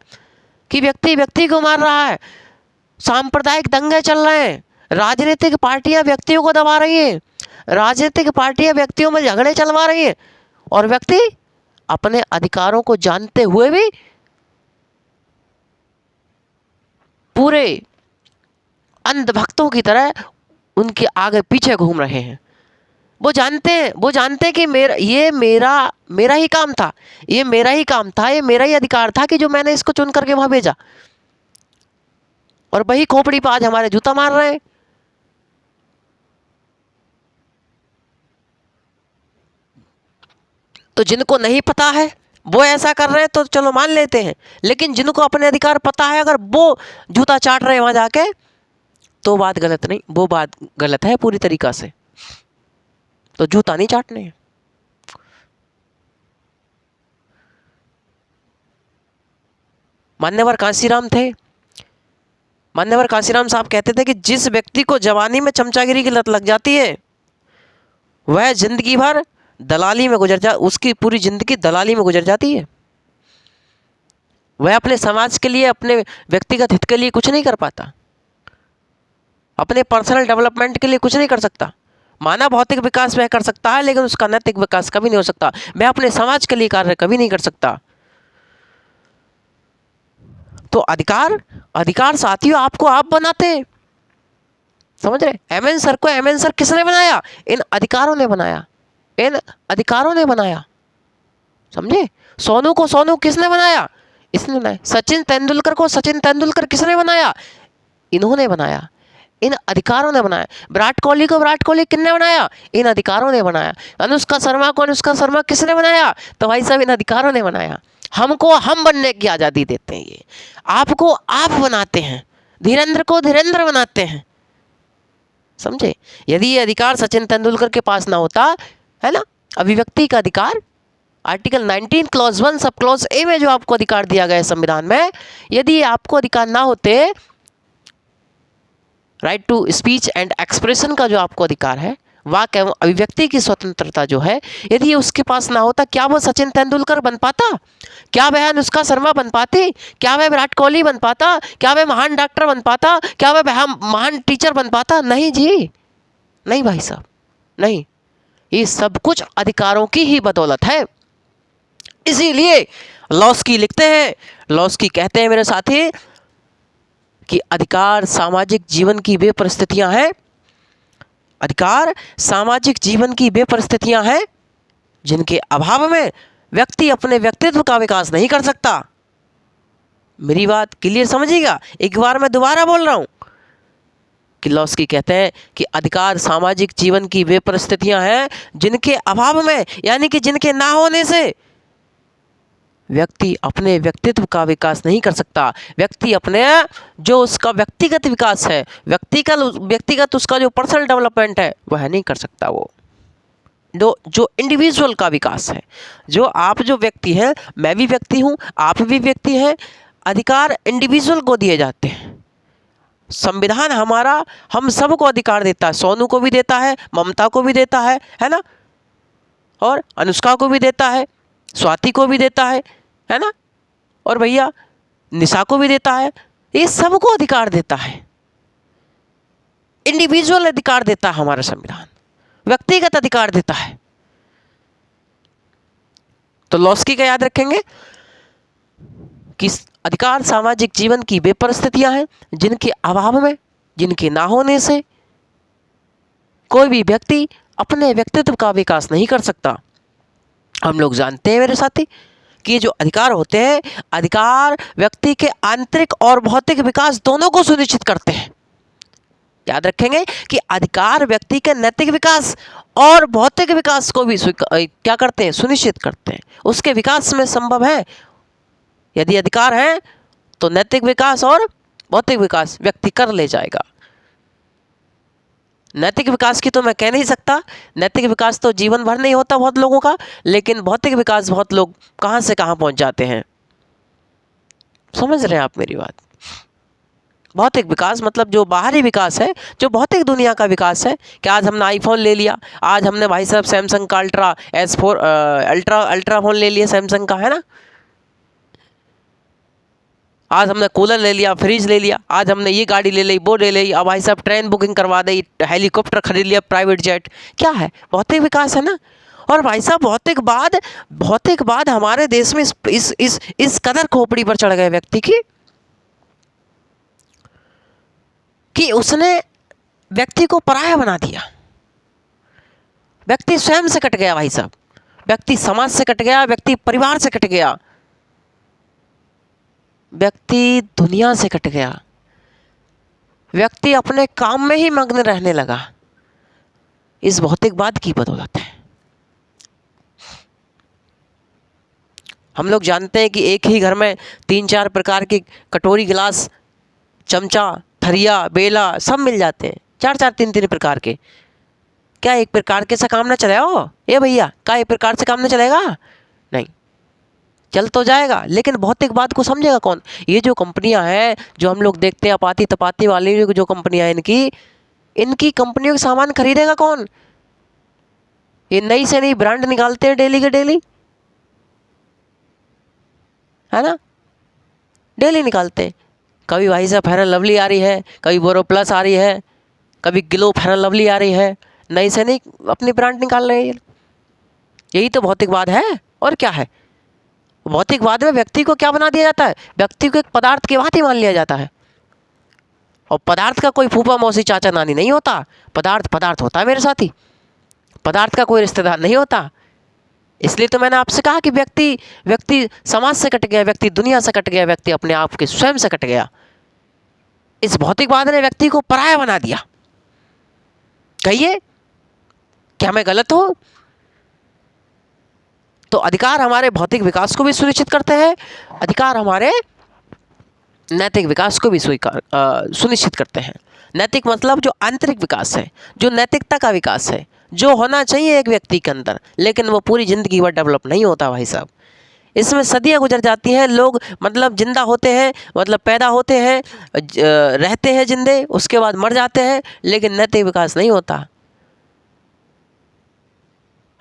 कि व्यक्ति व्यक्ति को मार रहा है, सांप्रदायिक दंगे चल रहे हैं, राजनीतिक पार्टियां व्यक्तियों को दबा रही हैं, राजनीतिक पार्टियां व्यक्तियों में झगड़े चलवा रही हैं, और व्यक्ति अपने अधिकारों को जानते हुए भी पूरे अंधभक्तों की तरह उनके आगे पीछे घूम रहे हैं। वो जानते हैं कि मेरा ही काम था, ये मेरा ही अधिकार था कि जो मैंने इसको चुन करके वहां भेजा, और वही खोपड़ी पे आज हमारे जूता मार रहे हैं। तो जिनको नहीं पता है वो ऐसा कर रहे हैं तो चलो मान लेते हैं, लेकिन जिनको अपने अधिकार पता है, अगर वो जूता चाट रहे हैं वहां जाके, तो बात गलत नहीं, वो बात गलत है पूरी तरीका से। तो जूता नहीं चाटने हैं। मान्यवर कांशीराम थे, मान्यवर कांशीराम साहब कहते थे कि जिस व्यक्ति को जवानी में चमचागिरी की लत लग जाती है, वह जिंदगी भर दलाली में उसकी पूरी जिंदगी दलाली में गुजर जाती है। वह अपने समाज के लिए, अपने व्यक्तिगत हित के लिए कुछ नहीं कर पाता, अपने पर्सनल डेवलपमेंट के लिए कुछ नहीं कर सकता। मानव भौतिक विकास वह कर सकता है, लेकिन उसका नैतिक विकास कभी नहीं हो सकता। वह अपने समाज के लिए कार्य कभी नहीं कर सकता। तो अधिकार साथियों आपको आप बनाते हैं। समझ रहे? एमेंसर को एमेंसर किसने बनाया? इन अधिकारों ने बनाया, इन अधिकारों ने बनाया, समझे? सोनू को सोनू किसने बनाया? इसने बनाया। सचिन तेंदुलकर को सचिन तेंदुलकर किसने बनाया? इन्होंने बनाया, इन अधिकारों ने बनाया। विराट कोहली को विराट कोहली किसने बनाया? इन अधिकारों ने बनाया। अनुष्का शर्मा को अनुष्का शर्मा किसने बनाया? तो भाई साहब इन अधिकारों ने बनाया। हमको हम बनने की आज़ादी देते हैं ये, आपको आप बनाते हैं, धीरेन्द्र को धीरेन्द्र बनाते हैं, समझे? यदि ये अधिकार सचिन तेंदुलकर के पास ना होता, है ना, अभिव्यक्ति का अधिकार, article 19 clause 1 sub clause A में जो आपको अधिकार दिया गया है संविधान में, यदि आपको अधिकार ना होते, right to speech and expression का जो आपको अधिकार है, वाक एवं अभिव्यक्ति की स्वतंत्रता जो है, यदि उसके पास ना होता, क्या वो सचिन तेंदुलकर बन पाता? क्या वह अनुष्का शर्मा बन पाती? क्या वह विराट कोहली बन पाता? क्या वह महान डॉक्टर बन पाता? क्या वह महान टीचर बन पाता? नहीं जी, नहीं भाई साहब, नहीं। ये सब कुछ अधिकारों की ही बदौलत है। इसीलिए लॉस्की लिखते हैं, लॉस्की कहते हैं मेरे साथी कि अधिकार सामाजिक जीवन की वे परिस्थितियां हैं, अधिकार सामाजिक जीवन की वे परिस्थितियां हैं जिनके अभाव में व्यक्ति अपने व्यक्तित्व का विकास नहीं कर सकता। मेरी बात क्लियर समझिएगा, एक बार मैं दोबारा बोल रहा हूं कि लॉस्की कहते हैं कि अधिकार सामाजिक जीवन की वे परिस्थितियां हैं जिनके अभाव में, यानी कि जिनके ना होने से व्यक्ति अपने व्यक्तित्व का विकास नहीं कर सकता। व्यक्ति अपने जो उसका व्यक्तिगत विकास है, व्यक्तिगत उसका जो पर्सनल डेवलपमेंट है, वह नहीं कर सकता। वो जो इंडिविजुअल का विकास है, जो आप जो व्यक्ति हैं, मैं भी व्यक्ति हूँ, आप भी व्यक्ति हैं, अधिकार इंडिविजुअल को दिए जाते हैं। संविधान हमारा हम सबको अधिकार देता है, सोनू को भी देता है, ममता को भी देता है ना, और अनुष्का को भी देता है, स्वाति को भी देता है ना, और भैया निशा को भी देता है। ये सबको अधिकार देता है, इंडिविजुअल अधिकार देता है हमारा संविधान, व्यक्तिगत अधिकार देता है। तो लॉस्की का याद रखेंगे कि अधिकार सामाजिक जीवन की वे परिस्थितियां हैं जिनके अभाव में, जिनके ना होने से कोई भी व्यक्ति अपने व्यक्तित्व का विकास नहीं कर सकता। हम लोग जानते हैं मेरे साथी कि ये जो अधिकार होते हैं, अधिकार व्यक्ति के आंतरिक और भौतिक विकास दोनों को सुनिश्चित करते हैं। याद रखेंगे कि अधिकार व्यक्ति के नैतिक विकास और भौतिक विकास को भी क्या करते हैं? सुनिश्चित करते हैं। उसके विकास में संभव है, यदि अधिकार है तो नैतिक विकास और भौतिक विकास व्यक्ति कर ले जाएगा। नैतिक विकास की तो मैं कह नहीं सकता, नैतिक विकास तो जीवन भर नहीं होता बहुत लोगों का, लेकिन भौतिक विकास बहुत लोग कहाँ से कहाँ पहुँच जाते हैं। समझ रहे हैं आप मेरी बात? भौतिक विकास मतलब जो बाहरी विकास है, जो भौतिक दुनिया का विकास है, कि आज हमने आईफोन ले लिया, आज हमने भाई साहब सैमसंग का अल्ट्रा फोन ले लिया सैमसंग का, है ना, आज हमने कूलर ले लिया, फ्रिज ले लिया, आज हमने ये गाड़ी ले ली, वो ले ली, अब भाई साहब ट्रेन बुकिंग करवा दी, हेलीकॉप्टर खरीद लिया, प्राइवेट जेट। क्या है? भौतिक विकास है ना। और भाई साहब भौतिक बाद हमारे देश में इस कदर खोपड़ी पर चढ़ गए व्यक्ति की कि उसने व्यक्ति को पराया बना दिया। व्यक्ति स्वयं से कट गया भाई साहब, व्यक्ति समाज से कट गया, व्यक्ति परिवार से कट गया, व्यक्ति दुनिया से कट गया, व्यक्ति अपने काम में ही मग्न रहने लगा। इस भौतिकवाद की बदौलत है। हम लोग जानते हैं कि एक ही घर में 3-4 प्रकार के कटोरी, गिलास, चमचा, थरिया, बेला सब मिल जाते हैं, 4-4 3-3 प्रकार के। क्या एक प्रकार के से काम ना चलेगा? हो ये भैया, क्या एक प्रकार से काम ना चलेगा? नहीं, चल तो जाएगा, लेकिन भौतिकवाद को समझेगा कौन? ये जो कंपनियां हैं, जो हम लोग देखते हैं अपाती तपाती वाली जो कंपनियां हैं, इनकी कंपनियों के सामान खरीदेगा कौन? ये नई से नई ब्रांड निकालते हैं डेली के डेली, है ना, डेली निकालते हैं। कभी भाई साहब फेयर एंड लवली आ रही है, कभी बोरो प्लस आ रही है, कभी ग्लो फेयर एंड लवली आ रही है, नई से नई अपनी ब्रांड निकाल रहे हैं। यही तो भौतिकवाद है, और क्या है? भौतिकवाद में व्यक्ति को क्या बना दिया जाता है? व्यक्ति को एक पदार्थ के भांति मान लिया जाता है। और पदार्थ का कोई फूफा मौसी चाचा नानी नहीं होता, पदार्थ पदार्थ होता है मेरे साथी, पदार्थ का कोई रिश्तेदार नहीं होता। इसलिए तो मैंने आपसे कहा कि व्यक्ति व्यक्ति समाज से कट गया, व्यक्ति दुनिया से कट गया, व्यक्ति अपने आप के स्वयं से कट गया। इस भौतिकवाद ने व्यक्ति को पराया बना दिया। कहिए क्या मैं गलत हूं? तो अधिकार हमारे भौतिक विकास को भी सुनिश्चित करते हैं, अधिकार हमारे नैतिक विकास को भी सुनिश्चित करते हैं। नैतिक मतलब जो आंतरिक विकास है, जो नैतिकता का विकास है, जो होना चाहिए एक व्यक्ति के अंदर, लेकिन वो पूरी ज़िंदगी भर डेवलप नहीं होता भाई साहब। इसमें सदियां गुजर जाती हैं, लोग मतलब जिंदा होते हैं, मतलब पैदा होते हैं, रहते हैं जिंदे, उसके बाद मर जाते हैं, लेकिन नैतिक विकास नहीं होता।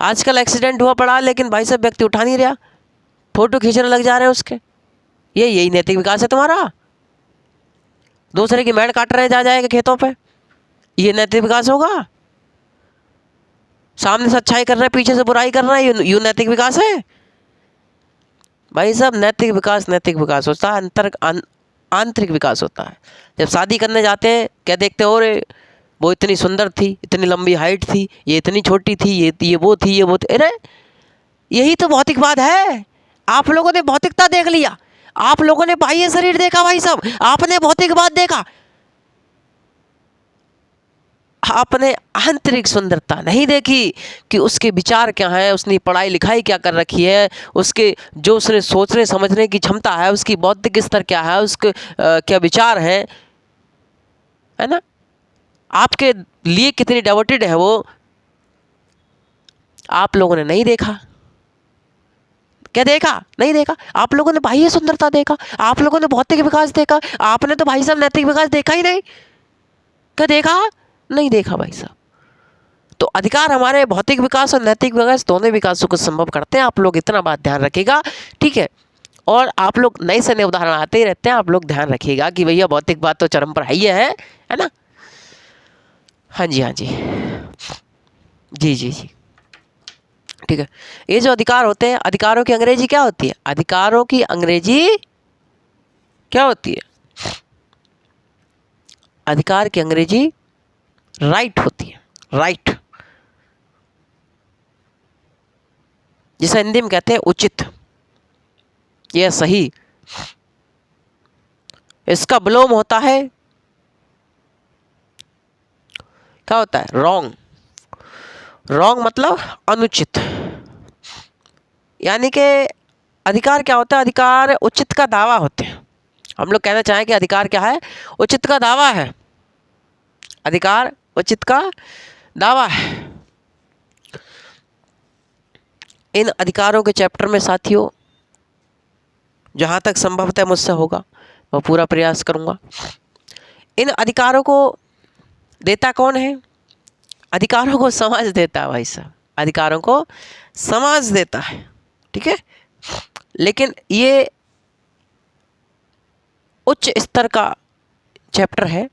आजकल एक्सीडेंट हुआ पड़ा, लेकिन भाई साहब व्यक्ति उठा नहीं रहा, फोटो खींचने लग जा रहे हैं उसके। यही नैतिक विकास है तुम्हारा? दूसरे की मेड़ काट रहे जा जाएगा खेतों पे, ये नैतिक विकास होगा? सामने से अच्छाई कर रहे हैं, पीछे से बुराई कर रहे हैं, यू नैतिक विकास है? भाई साहब नैतिक विकास होता है, आंतरिक विकास होता है। जब शादी करने जाते हैं क्या देखते हो, रे वो इतनी सुंदर थी, इतनी लंबी हाइट थी, ये इतनी छोटी थी, ये वो थी, ये वो थी। अरे यही तो भौतिकवाद है। आप लोगों ने भौतिकता देख लिया, आप लोगों ने बाह्य शरीर देखा भाई साहब, आपने भौतिकवाद देखा, आपने आंतरिक सुंदरता नहीं देखी कि उसके विचार क्या है, उसने पढ़ाई लिखाई क्या कर रखी है, उसके जो उसने सोचने समझने की क्षमता है, उसकी बौद्धिक स्तर क्या है, उसके क्या विचार है ना, आपके लिए कितनी डेवोटेड है वो, आप लोगों ने नहीं देखा। क्या देखा? नहीं देखा। आप लोगों ने बाह्य सुंदरता देखा, आप लोगों ने भौतिक विकास देखा, आपने तो भाई साहब नैतिक विकास देखा ही नहीं। क्या देखा? नहीं देखा भाई साहब। तो अधिकार हमारे भौतिक विकास और नैतिक विकास दोनों विकासों को संभव करते हैं। आप लोग इतना बात ध्यान रखिएगा, ठीक है? और आप लोग नए से नए उदाहरण आते ही रहते हैं, आप लोग ध्यान रखिएगा कि भैया भौतिक बात तो चरम पर है ना? हाँ जी, हाँ जी, जी जी जी, ठीक है। ये जो अधिकार होते हैं, अधिकारों की अंग्रेजी क्या होती है? अधिकारों की अंग्रेजी क्या होती है? अधिकार की अंग्रेजी राइट होती है, राइट, जिसे हिंदी में कहते हैं उचित या सही। इसका विलोम होता है, क्या होता है? रॉन्ग। रॉन्ग मतलब अनुचित। यानी कि अधिकार क्या होता है? अधिकार उचित का दावा होते हैं। हम लोग कहना चाहें कि अधिकार क्या है? उचित का दावा है। अधिकार उचित का दावा है। इन अधिकारों के चैप्टर में साथियों जहाँ तक संभवतः मुझसे होगा मैं पूरा प्रयास करूँगा। इन अधिकारों को देता कौन है? अधिकारों को समाज देता है भाई साहब, अधिकारों को समाज देता है, ठीक है? लेकिन ये उच्च स्तर का चैप्टर है।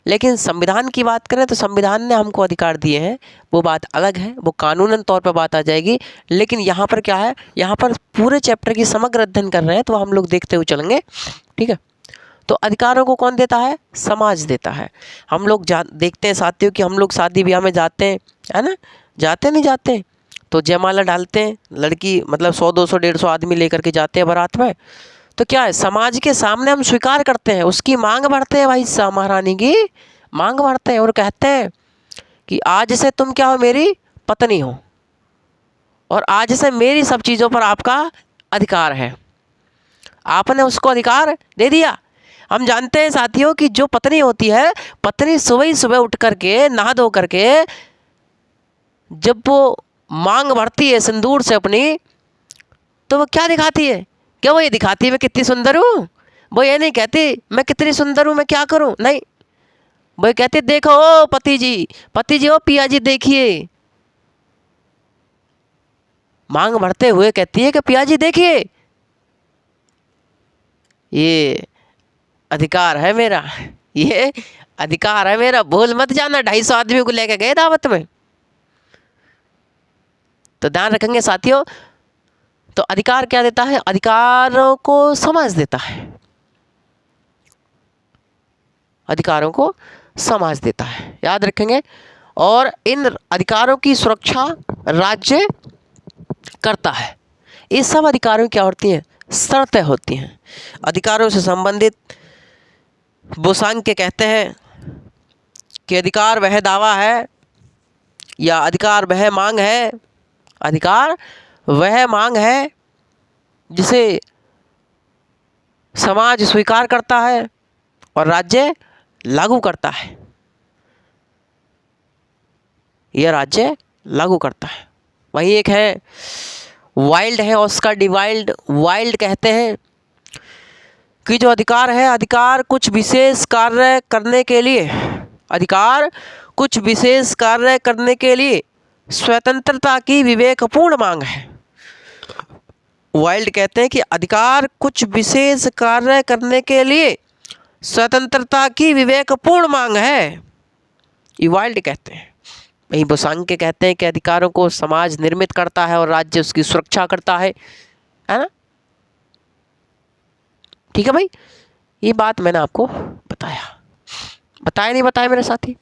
लेकिन संविधान की बात करें तो संविधान ने हमको अधिकार दिए हैं, वो बात अलग है, वो कानूनन तौर पर बात आ जाएगी। लेकिन यहाँ पर क्या है, यहाँ पर पूरे चैप्टर की समग्र अध्ययन कर रहे हैं, तो हम लोग देखते हुए चलेंगे, ठीक है? तो अधिकारों को कौन देता है? समाज देता है। हम लोग देखते हैं साथियों कि हम लोग शादी ब्याह में जाते हैं, है ना? जाते नहीं जाते तो जयमाला डालते हैं, लड़की मतलब 100 200 150 आदमी लेकर के जाते हैं बारात में। तो क्या है, समाज के सामने हम स्वीकार करते हैं, उसकी मांग भरते हैं भाई साहब, महारानी की मांग भरते हैं और कहते हैं कि आज से तुम क्या हो, मेरी पत्नी हो, और आज से मेरी सब चीज़ों पर आपका अधिकार है। आपने उसको अधिकार दे दिया। हम जानते हैं साथियों कि जो पत्नी होती है, पत्नी सुबह ही सुबह उठ करके नहा धो करके जब वो मांग भरती है सिंदूर से अपनी, तो वो क्या दिखाती है? क्या वो ये दिखाती है मैं कितनी सुंदर हूँ? वो ये नहीं कहती मैं कितनी सुंदर हूँ, मैं क्या करूँ, नहीं। वो कहती देखो ओ पति जी ओ पिया जी देखिए। मांग भरते हुए कहती है कि पिया जी देखिए, ये अधिकार है मेरा, ये अधिकार है मेरा, भूल मत जाना। 250 आदमी को लेके गए दावत में। तो ध्यान रखेंगे साथियों। तो अधिकार क्या देता है? अधिकारों को समाज देता है। अधिकारों को समाज देता है, याद रखेंगे। और इन अधिकारों की सुरक्षा राज्य करता है। ये सब अधिकारों क्या होती हैं? शर्तें होती हैं। अधिकारों से संबंधित बोसांग के कहते हैं कि अधिकार वह दावा है या अधिकार वह मांग है, अधिकार वह मांग है जिसे समाज स्वीकार करता है और राज्य लागू करता है। यह राज्य लागू करता है। वहीं एक है वाइल्ड है, ऑस्कर डी वाइल्ड। वाइल्ड कहते हैं कि जो अधिकार है, अधिकार कुछ विशेष कार्य करने के लिए, अधिकार कुछ विशेष कार्य करने के लिए स्वतंत्रता की विवेकपूर्ण मांग है। वाइल्ड कहते हैं कि अधिकार कुछ विशेष कार्य करने के लिए स्वतंत्रता की विवेकपूर्ण मांग है, ये वाइल्ड कहते हैं। वहीं बोसांग के कहते हैं कि अधिकारों को समाज निर्मित करता है और राज्य उसकी सुरक्षा करता है ना। ठीक है भाई, ये बात मैंने आपको बताया नहीं बताया मेरे साथी?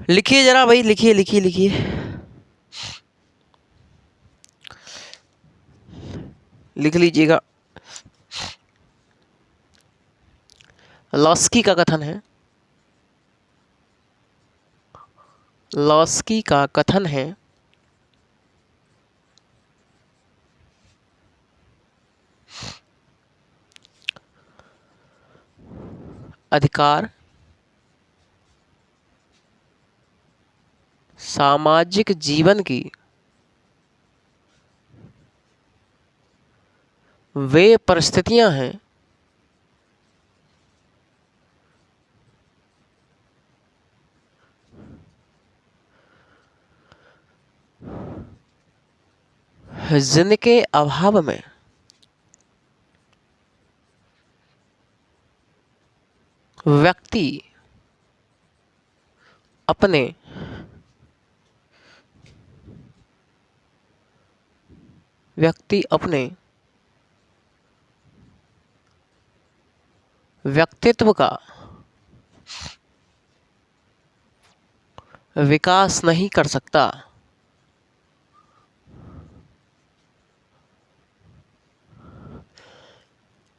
लिखिए जरा भाई, लिखिए लिखिए लिखिए, लिख लीजिएगा। लॉस्की का कथन है, लॉस्की का कथन है अधिकार सामाजिक जीवन की वे परिस्थितियां हैं जिनके अभाव में व्यक्ति अपने व्यक्तित्व का विकास नहीं कर सकता।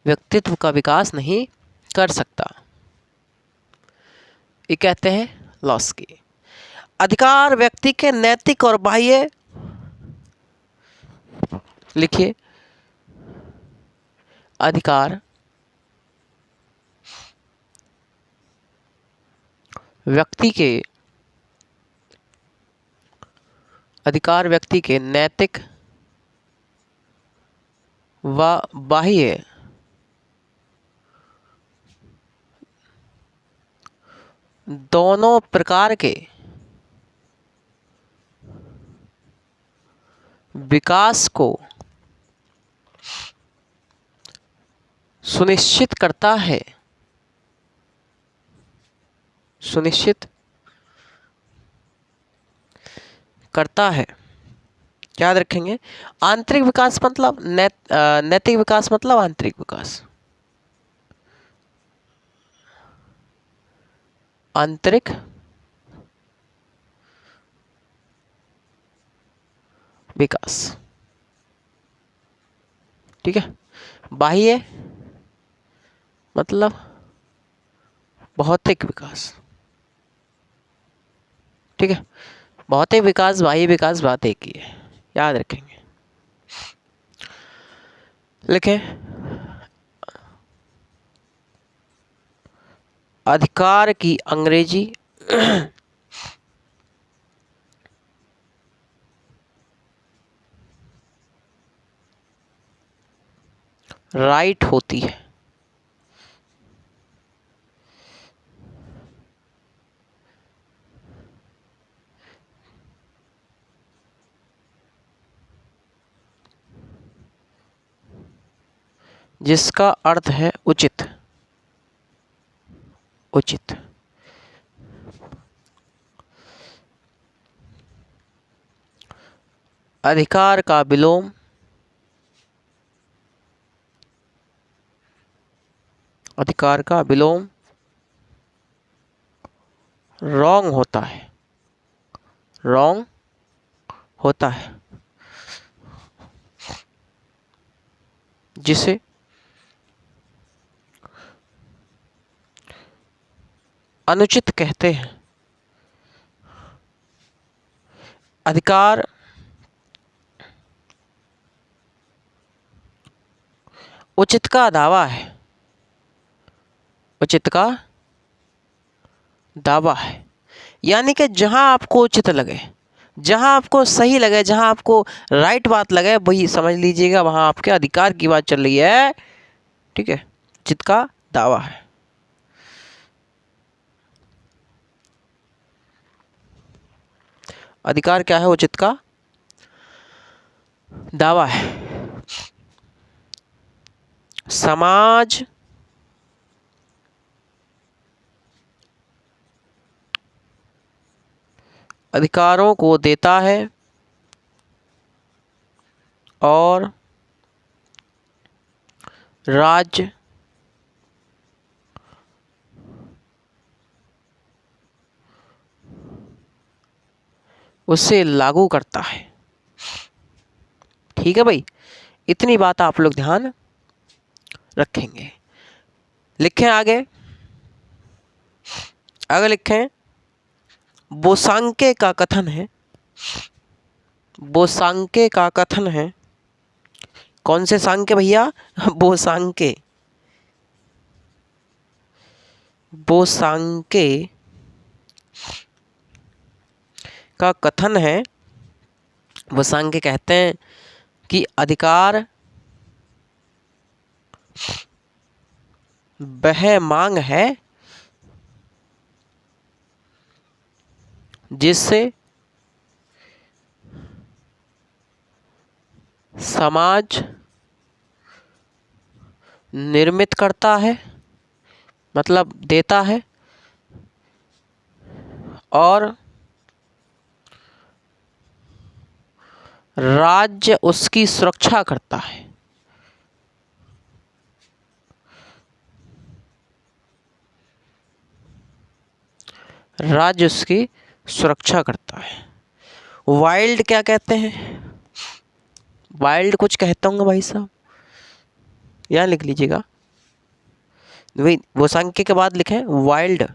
व्यक्तित्व का विकास नहीं कर सकता, ये कहते हैं लॉस्की। अधिकार व्यक्ति के नैतिक और बाह्य, लिखिए, अधिकार व्यक्ति के नैतिक व बाह्य दोनों प्रकार के विकास को सुनिश्चित करता है, सुनिश्चित करता है। याद रखेंगे, आंतरिक विकास मतलब नैतिक विकास मतलब आंतरिक विकास, आंतरिक विकास, ठीक है। बाह्य मतलब भौतिक विकास, ठीक है। भौतिक विकास, बाह्य विकास, बात एक ही है, याद रखेंगे। लिखें, अधिकार की अंग्रेजी राइट होती है। जिसका अर्थ है उचित, उचित। अधिकार का विलोम अधिकार का विलोम रॉन्ग होता है, रॉन्ग होता है, जिसे अनुचित कहते हैं। अधिकार उचित का दावा है, उचित का दावा है, यानी कि जहां आपको उचित लगे, जहां आपको सही लगे, जहां आपको राइट बात लगे, वही समझ लीजिएगा वहां आपके अधिकार की बात चल रही है। ठीक है, उचित का दावा है। अधिकार क्या है? उचित का दावा है। समाज अधिकारों को देता है और राज्य उसे लागू करता है। ठीक है भाई, इतनी बात आप लोग ध्यान रखेंगे। लिखें आगे, आगे लिखें। बोसांके का कथन है, बोसांके का कथन है। कौन से सांके भैया? बोसांके, बोसांके का कथन है। बोसांके कहते हैं कि अधिकार वह मांग है जिससे समाज निर्मित करता है, मतलब देता है, और राज्य उसकी सुरक्षा करता है। राज्य उसकी सुरक्षा करता है। वाइल्ड क्या कहते हैं? वाइल्ड कुछ कहता हूँ भाई साहब, यहाँ लिख लीजिएगा। वही वो सांख्य के बाद लिखें वाइल्ड।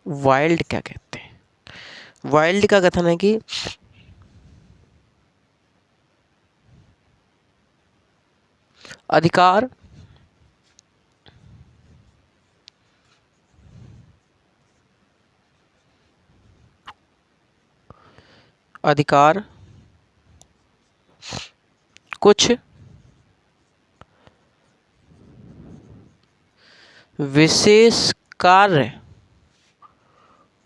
वाइल्ड क्या कहते हैं? वाइल्ड का कथन है कि अधिकार अधिकार कुछ विशेष कार्य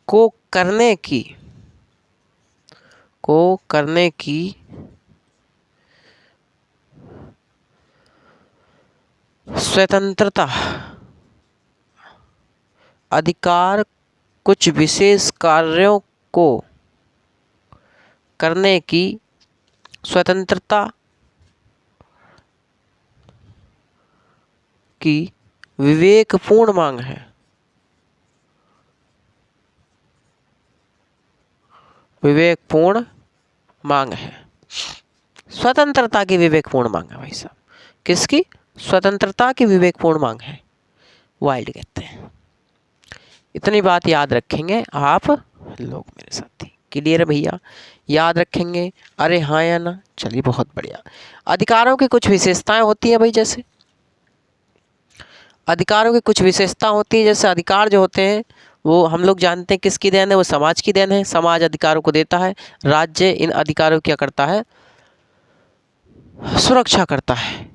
को करने की स्वतंत्रता, अधिकार कुछ विशेष कार्यों को करने की स्वतंत्रता की विवेकपूर्ण मांग है। विवेकपूर्ण मांग है, स्वतंत्रता की विवेकपूर्ण मांग है भाई साहब। किसकी? स्वतंत्रता की विवेकपूर्ण मांग है, वाइल्ड कहते हैं। इतनी बात याद रखेंगे आप लोग मेरे साथी। क्लियर है भैया? याद रखेंगे? अरे हाँ या ना? चलिए बहुत बढ़िया। अधिकारों की कुछ विशेषताएं होती हैं भाई, जैसे अधिकारों की कुछ विशेषता होती है, जैसे अधिकार जो होते हैं वो हम लोग जानते हैं किसकी देन है? वो समाज की देन है। समाज अधिकारों को देता है, राज्य इन अधिकारों क्या करता है? सुरक्षा करता है।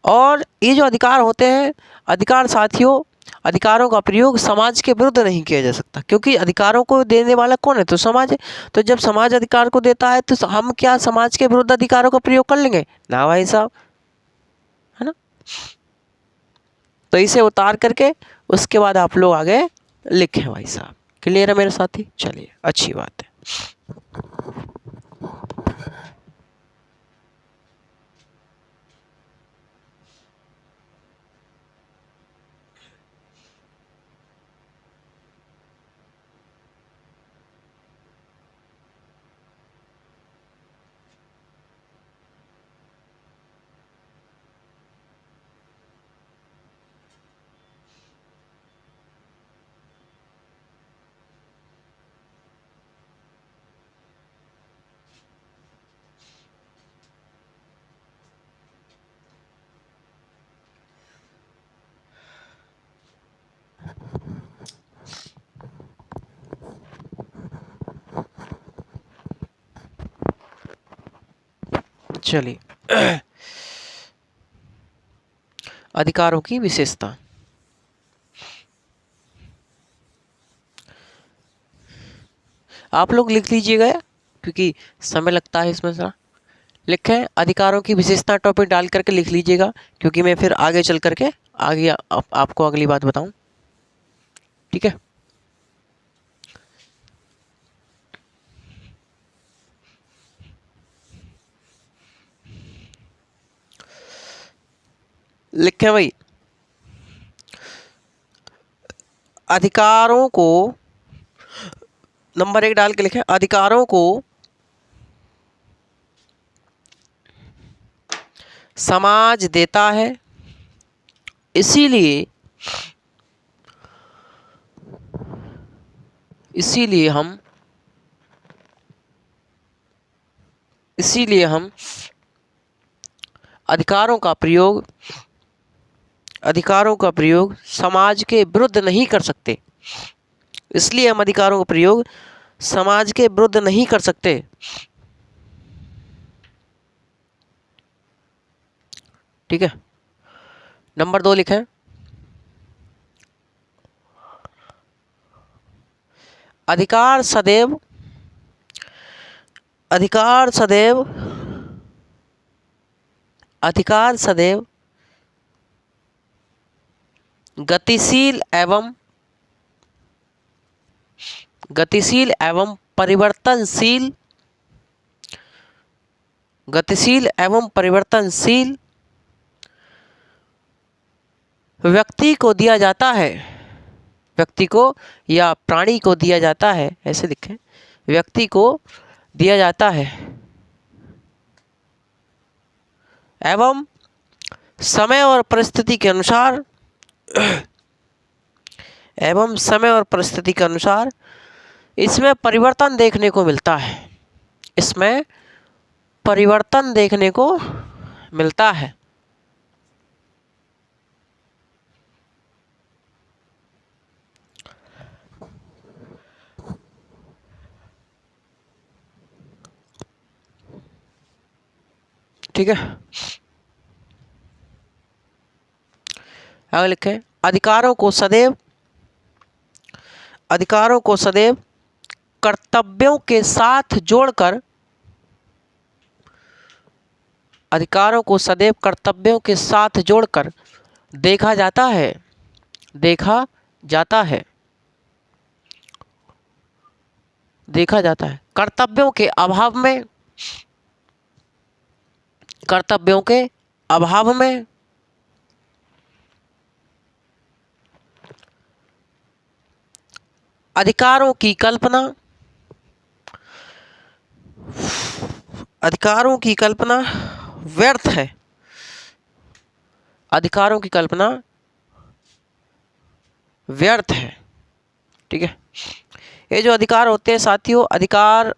और ये जो अधिकार होते हैं, अधिकार साथियों, अधिकारों का प्रयोग समाज के विरुद्ध नहीं किया जा सकता, क्योंकि अधिकारों को देने वाला कौन है? तो समाज है। तो जब समाज अधिकार को देता है तो हम क्या समाज के विरुद्ध अधिकारों का प्रयोग कर लेंगे? ना भाई साहब, है ना? तो इसे उतार करके उसके बाद आप लोग आगे लिखें भाई साहब। क्लियर है मेरे साथी? चलिए अच्छी बात है। चलिए, अधिकारों की विशेषता। आप लोग लिख लीजिएगा क्योंकि समय लगता है इसमें ज़रा। लिखें अधिकारों की विशेषता टॉपिक डाल करके लिख लीजिएगा, क्योंकि मैं फिर आगे चल करके आगे आपको अगली बात बताऊं। ठीक है, लिखें भाई। अधिकारों को नंबर 1 डाल के लिखें, अधिकारों को समाज देता है, इसीलिए हम अधिकारों का प्रयोग समाज के विरुद्ध नहीं कर सकते। इसलिए हम अधिकारों का प्रयोग समाज के विरुद्ध नहीं कर सकते। ठीक है, नंबर 2 लिखें, अधिकार सदैव गतिशील एवं परिवर्तनशील व्यक्ति को दिया जाता है, व्यक्ति को या प्राणी को दिया जाता है, ऐसे लिखें, व्यक्ति को दिया जाता है, एवं समय और परिस्थिति के अनुसार इसमें परिवर्तन देखने को मिलता है। ठीक है, आगे लिखें, अधिकारों को सदैव कर्तव्यों के साथ जोड़कर देखा जाता है। कर्तव्यों के अभाव में अधिकारों की कल्पना व्यर्थ है। ठीक है, ये जो अधिकार होते हैं साथियों, अधिकार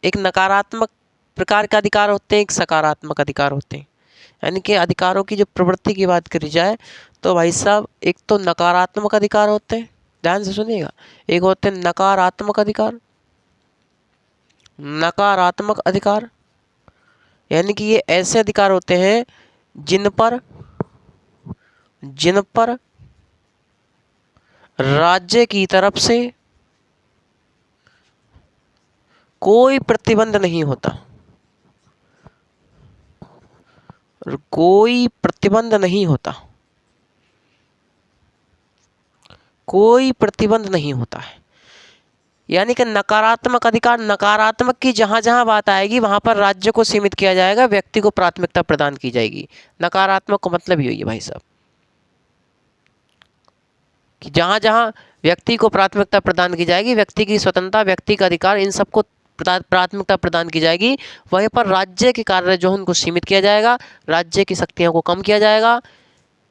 एक नकारात्मक प्रकार के अधिकार होते हैं, एक सकारात्मक अधिकार होते हैं। यानी कि अधिकारों की जो प्रवृत्ति की बात करी जाए तो भाई साहब, एक तो नकारात्मक अधिकार होते हैं, ध्यान से सुनिएगा, एक होते हैं नकारात्मक अधिकार, यानी कि ये ऐसे अधिकार होते हैं जिन पर राज्य की तरफ से कोई प्रतिबंध नहीं होता। कोई प्रतिबंध नहीं होता है। यानी कि नकारात्मक अधिकार, नकारात्मक की जहाँ जहाँ बात आएगी वहाँ पर राज्य को सीमित किया जाएगा, व्यक्ति को प्राथमिकता प्रदान की जाएगी। नकारात्मक का मतलब ही है भाई साहब कि जहाँ जहाँ व्यक्ति को प्राथमिकता प्रदान की जाएगी, व्यक्ति की स्वतंत्रता, व्यक्ति का अधिकार, इन सबको प्राथमिकता प्रदान की जाएगी, वहीं पर राज्य के कार्य जो उनको सीमित किया जाएगा, राज्य की शक्तियों को कम किया जाएगा।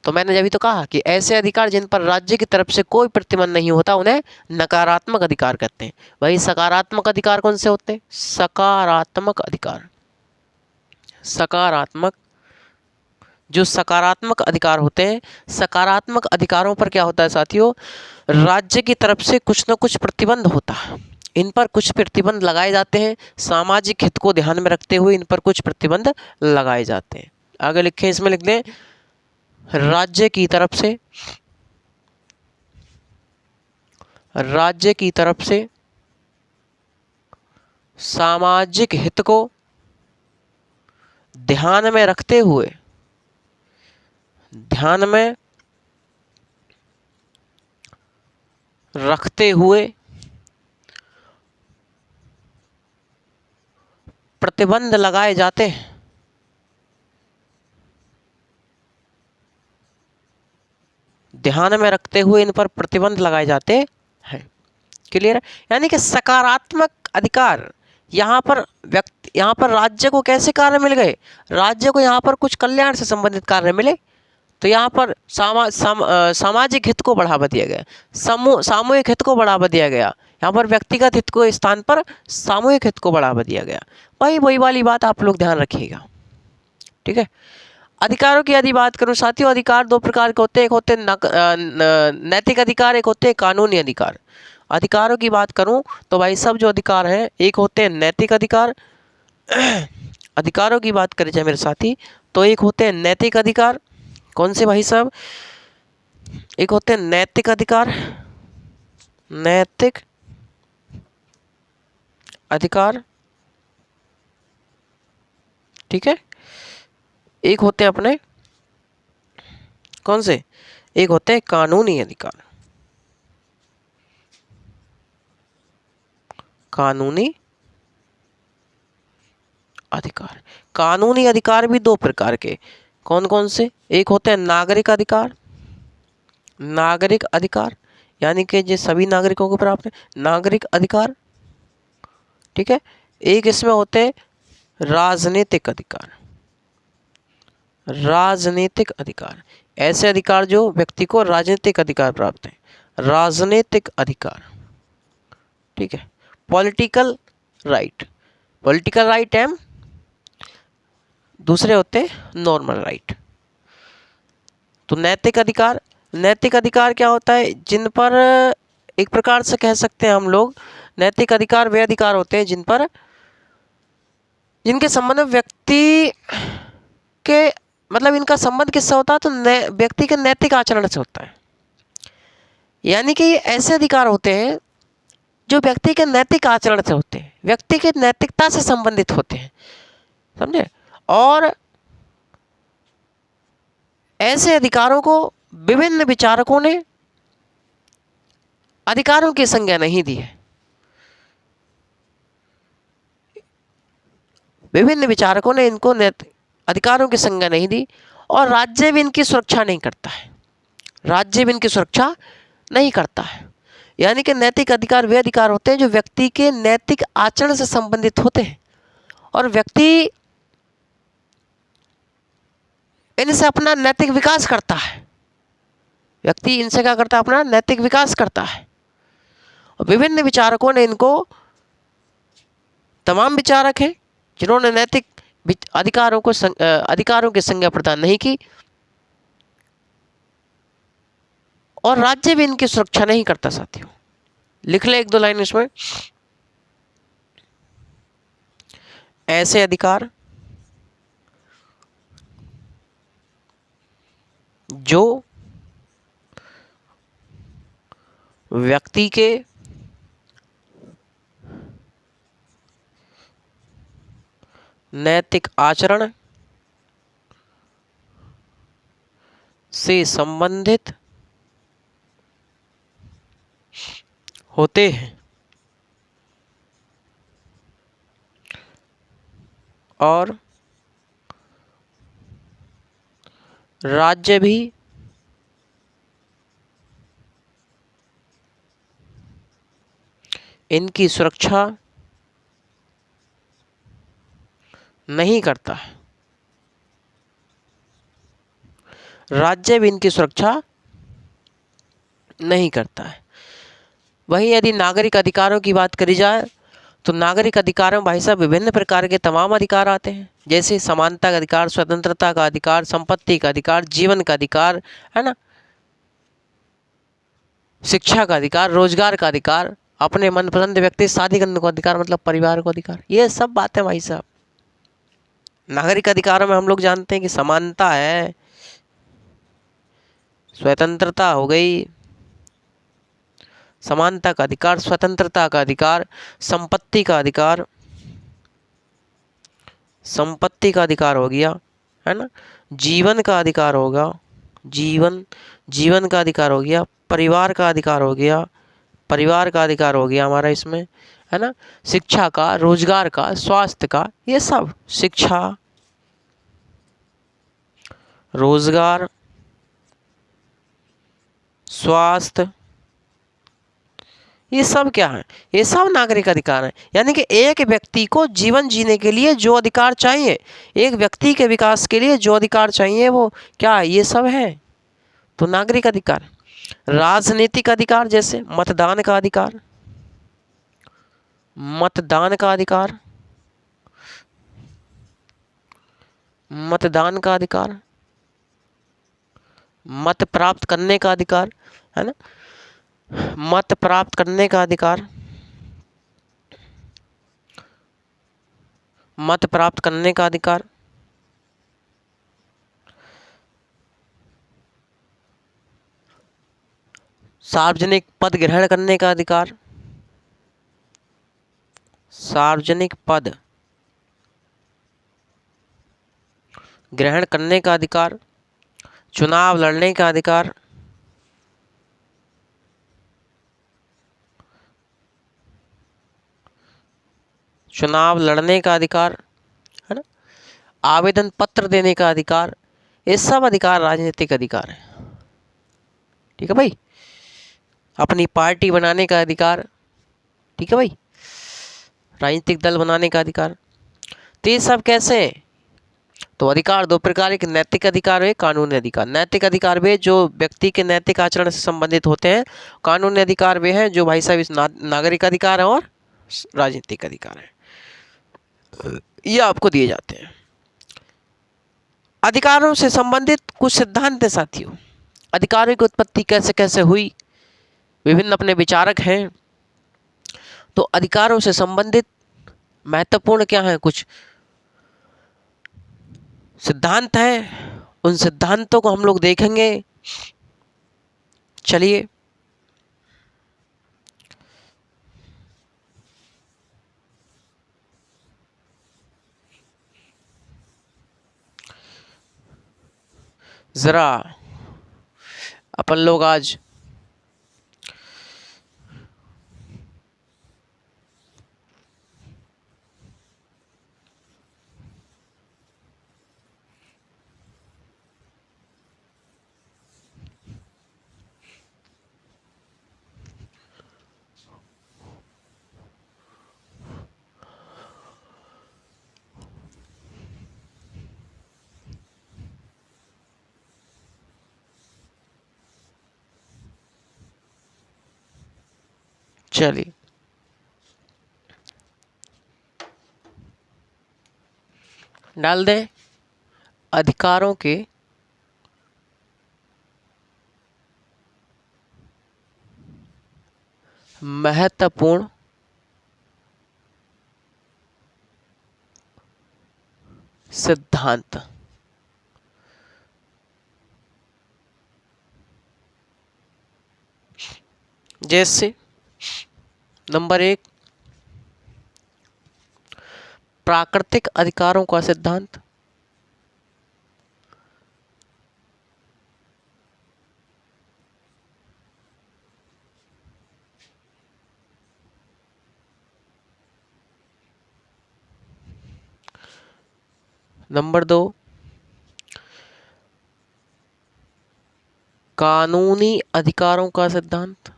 तो मैंने अभी तो कहा कि ऐसे अधिकार जिन पर राज्य की तरफ से कोई प्रतिबंध नहीं होता उन्हें नकारात्मक अधिकार कहते हैं। वही सकारात्मक अधिकार कौन से होते हैं? जो सकारात्मक अधिकार होते हैं, सकारात्मक अधिकारों पर क्या होता है साथियों, राज्य की तरफ से कुछ न कुछ प्रतिबंध होता है। इन पर कुछ प्रतिबंध लगाए जाते हैं। सामाजिक हित को ध्यान में रखते हुए इन पर कुछ प्रतिबंध लगाए जाते हैं। आगे लिखें, इसमें लिख दें राज्य की तरफ से सामाजिक हित को ध्यान में रखते हुए प्रतिबंध लगाए जाते हैं। ध्यान में रखते हुए इन पर प्रतिबंध लगाए जाते हैं। क्लियर है? यानी कि सकारात्मक अधिकार, यहाँ पर राज्य को कैसे कार्य मिल गए? राज्य को यहाँ पर कुछ कल्याण से संबंधित कार्य मिले, तो यहाँ पर सामाजिक हित को बढ़ावा दिया गया, सामूहिक हित को बढ़ावा दिया गया। यहाँ पर व्यक्तिगत हित को स्थान पर सामूहिक हित को बढ़ावा दिया गया। वही वाली बात आप लोग ध्यान रखिएगा। ठीक है। अधिकारों की यदि बात करूं साथियों, अधिकार दो प्रकार के होते हैं, एक होते हैं नैतिक अधिकार, एक होते हैं कानूनी अधिकार। अधिकारों की बात करूं तो भाई सब जो अधिकार हैं, एक होते हैं नैतिक अधिकार। अधिकारों की बात करें जाए मेरे साथी, तो एक होते हैं नैतिक अधिकार। कौन से भाई साहब? एक होते हैं नैतिक अधिकार, नैतिक अधिकार। ठीक है। एक होते हैं अपने कौन से? एक होते हैं कानूनी अधिकार। कानूनी अधिकार, कानूनी अधिकार भी दो प्रकार के। कौन कौन से? एक होते हैं नागरिक अधिकार, नागरिक अधिकार यानी कि जो सभी नागरिकों को प्राप्त है, नागरिक अधिकार। ठीक है। एक इसमें होते हैं राजनीतिक अधिकार, राजनीतिक अधिकार, ऐसे अधिकार जो व्यक्ति को राजनीतिक अधिकार प्राप्त है, राजनीतिक अधिकार। ठीक है। पॉलिटिकल राइट, पॉलिटिकल राइट एम दूसरे होते हैं नॉर्मल राइट। तो नैतिक अधिकार, नैतिक अधिकार क्या होता है? जिन पर एक प्रकार से कह सकते हैं हम लोग, नैतिक अधिकार वे अधिकार होते हैं जिनके संबंध में व्यक्ति के मतलब इनका संबंध किससे होता है? तो व्यक्ति के नैतिक आचरण से होता है। यानी कि ये ऐसे अधिकार होते हैं जो व्यक्ति के नैतिक आचरण से होते हैं, व्यक्ति की नैतिकता से संबंधित होते हैं। समझे? और ऐसे अधिकारों को विभिन्न विचारकों ने अधिकारों की संज्ञा नहीं दी है। विभिन्न विचारकों ने इनको अधिकारों की संज्ञा नहीं दी, और राज्य भी इनकी सुरक्षा नहीं करता है, राज्य भी इनकी सुरक्षा नहीं करता है। यानी कि नैतिक अधिकार वे अधिकार होते हैं जो व्यक्ति के नैतिक आचरण से संबंधित होते हैं, और व्यक्ति इनसे अपना नैतिक विकास करता है। व्यक्ति इनसे क्या करता है? अपना नैतिक विकास करता है। और विभिन्न विचारकों ने इनको, तमाम विचारक हैं जिन्होंने नैतिक अधिकारों की संज्ञा प्रदान नहीं की, और राज्य भी इनकी सुरक्षा नहीं करता। साथियों लिख ले एक दो लाइन इसमें, ऐसे अधिकार जो व्यक्ति के नैतिक आचरण से संबंधित होते हैं, और राज्य भी इनकी सुरक्षा नहीं करता है, राज्य भी इनकी सुरक्षा नहीं करता है। वहीं यदि नागरिक अधिकारों की बात करी जाए तो नागरिक अधिकारों में भाई साहब विभिन्न प्रकार के तमाम अधिकार आते हैं, जैसे समानता का अधिकार, स्वतंत्रता का अधिकार, संपत्ति का अधिकार, जीवन का अधिकार, है ना, शिक्षा का अधिकार, रोजगार का अधिकार अपने मनपसंद व्यक्ति से शादी करने को अधिकार, मतलब परिवार को अधिकार। ये सब बातें भाई साहब। नागरिक अधिकारों में हम लोग जानते हैं कि समानता है, स्वतंत्रता हो गई, समानता का अधिकार, स्वतंत्रता का अधिकार, संपत्ति का अधिकार, संपत्ति का अधिकार हो गया, है ना, जीवन का अधिकार होगा, जीवन जीवन का अधिकार हो गया, परिवार का अधिकार हो गया, परिवार का अधिकार हो गया हमारा इसमें, है ना, शिक्षा का, रोजगार का, स्वास्थ्य का, ये सब, शिक्षा, रोजगार, स्वास्थ्य, ये सब क्या है, ये सब नागरिक अधिकार हैं। यानी कि एक व्यक्ति को जीवन जीने के लिए जो अधिकार चाहिए, एक व्यक्ति के विकास के लिए जो अधिकार चाहिए, वो क्या है, ये सब है तो नागरिक अधिकार। राजनीतिक अधिकार जैसे मतदान का अधिकार, मतदान का अधिकार, मतदान का अधिकार, मत प्राप्त करने का अधिकार, है ना, मत प्राप्त करने का अधिकार, मत प्राप्त करने का अधिकार, सार्वजनिक पद ग्रहण करने का अधिकार, सार्वजनिक पद ग्रहण करने का अधिकार, चुनाव लड़ने का अधिकार, चुनाव लड़ने का अधिकार, है ना, आवेदन पत्र देने का अधिकार, ये सब अधिकार राजनीतिक अधिकार है। ठीक है भाई, अपनी पार्टी बनाने का अधिकार, ठीक है भाई, राजनीतिक दल बनाने का अधिकार। तो ये सब कैसे हैं? तो अधिकार दो प्रकार के, नैतिक अधिकार है, कानूनी अधिकार। नैतिक अधिकार वे जो व्यक्ति के नैतिक आचरण से संबंधित होते हैं, कानूनी अधिकार वे हैं जो भाई साहब इस नागरिक अधिकार है और राजनीतिक अधिकार है, ये आपको दिए जाते हैं। अधिकारों से संबंधित कुछ सिद्धांत हैं साथियों। अधिकारों की उत्पत्ति कैसे कैसे हुई, विभिन्न अपने विचारक हैं। तो अधिकारों से संबंधित महत्वपूर्ण क्या है, कुछ सिद्धांत हैं, उन सिद्धांतों को हम लोग देखेंगे। चलिए, जरा अपन लोग आज चलिए डाल दें अधिकारों के महत्वपूर्ण सिद्धांत। जैसे नंबर 1, प्राकृतिक अधिकारों का सिद्धांत। नंबर 2, कानूनी अधिकारों का सिद्धांत।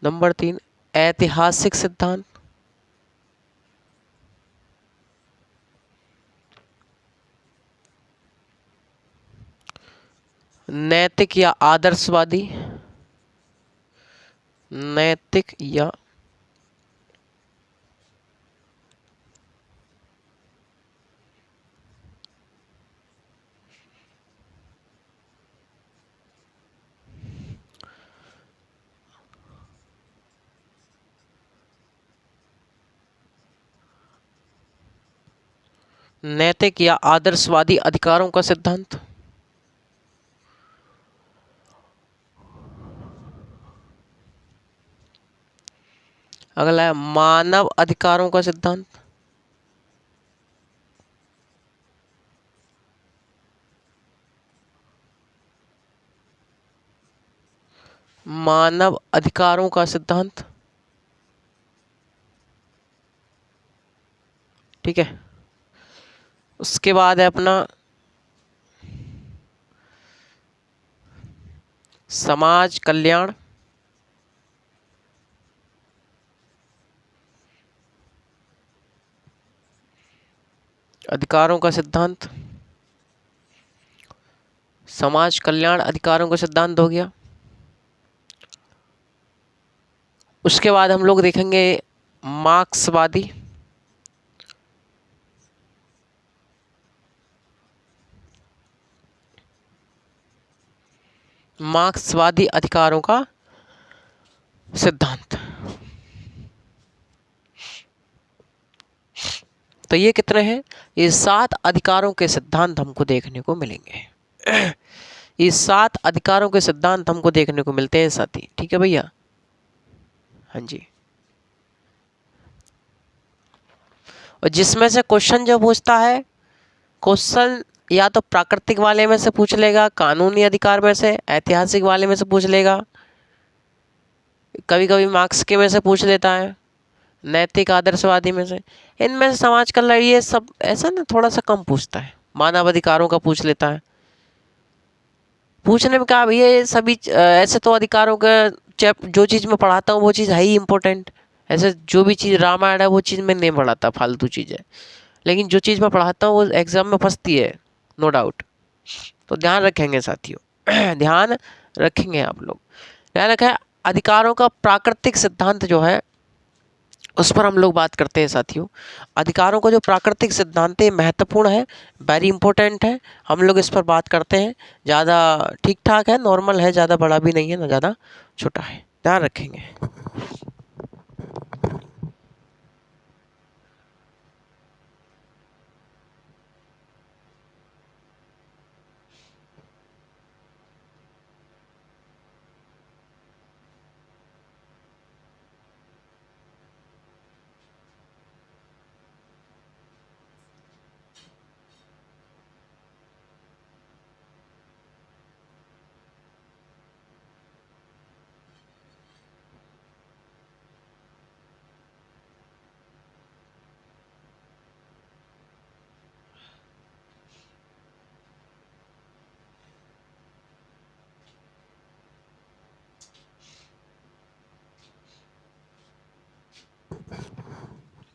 नंबर 3, ऐतिहासिक सिद्धांत। नैतिक या आदर्शवादी, नैतिक या नैतिक या आदर्शवादी अधिकारों का सिद्धांत। अगला है मानव अधिकारों का सिद्धांत। मानव अधिकारों का सिद्धांत। ठीक है। उसके बाद है अपना समाज कल्याण। अधिकारों का सिद्धांत। समाज कल्याण अधिकारों का सिद्धांत हो गया। उसके बाद हम लोग देखेंगे मार्क्सवादी। मार्क्सवादी अधिकारों का सिद्धांत। तो ये कितने हैं? ये 7 अधिकारों के सिद्धांत हमको देखने को मिलेंगे। ये 7 अधिकारों के सिद्धांत हमको देखने को मिलते हैं साथी। ठीक है भैया। हाँ जी। और जिसमें से क्वेश्चन जो पूछता है, क्वेश्चन या तो प्राकृतिक वाले में से पूछ लेगा, कानूनी अधिकार में से, ऐतिहासिक वाले में से पूछ लेगा, कभी कभी मार्क्स के में से पूछ लेता है, नैतिक आदर्शवादी में से, इनमें से समाज कल्याण, ये सब ऐसा ना थोड़ा सा कम पूछता है। मानव अधिकारों का पूछ लेता है। पूछने में क्या भैया, ये सभी ऐसे तो अधिकारों का जो चीज़ मैं पढ़ाता हूँ वो चीज़ है ही इम्पोर्टेंट। ऐसे जो भी चीज़ रामायण है वो चीज़ मैं नहीं पढ़ाता, फालतू चीज़ है। लेकिन जो चीज़ मैं पढ़ाता हूँ वो एग्ज़ाम में फंसती है, नो डाउट। तो ध्यान रखेंगे साथियों। ध्यान रखेंगे आप लोग। ध्यान रखें, अधिकारों का प्राकृतिक सिद्धांत जो है उस पर हम लोग बात करते हैं साथियों। अधिकारों का जो प्राकृतिक सिद्धांत है महत्वपूर्ण है, वेरी इंपॉर्टेंट है। हम लोग इस पर बात करते हैं। ज़्यादा ठीक ठाक है, नॉर्मल है, ज़्यादा बड़ा भी नहीं है ना ज़्यादा छोटा है। ध्यान रखेंगे।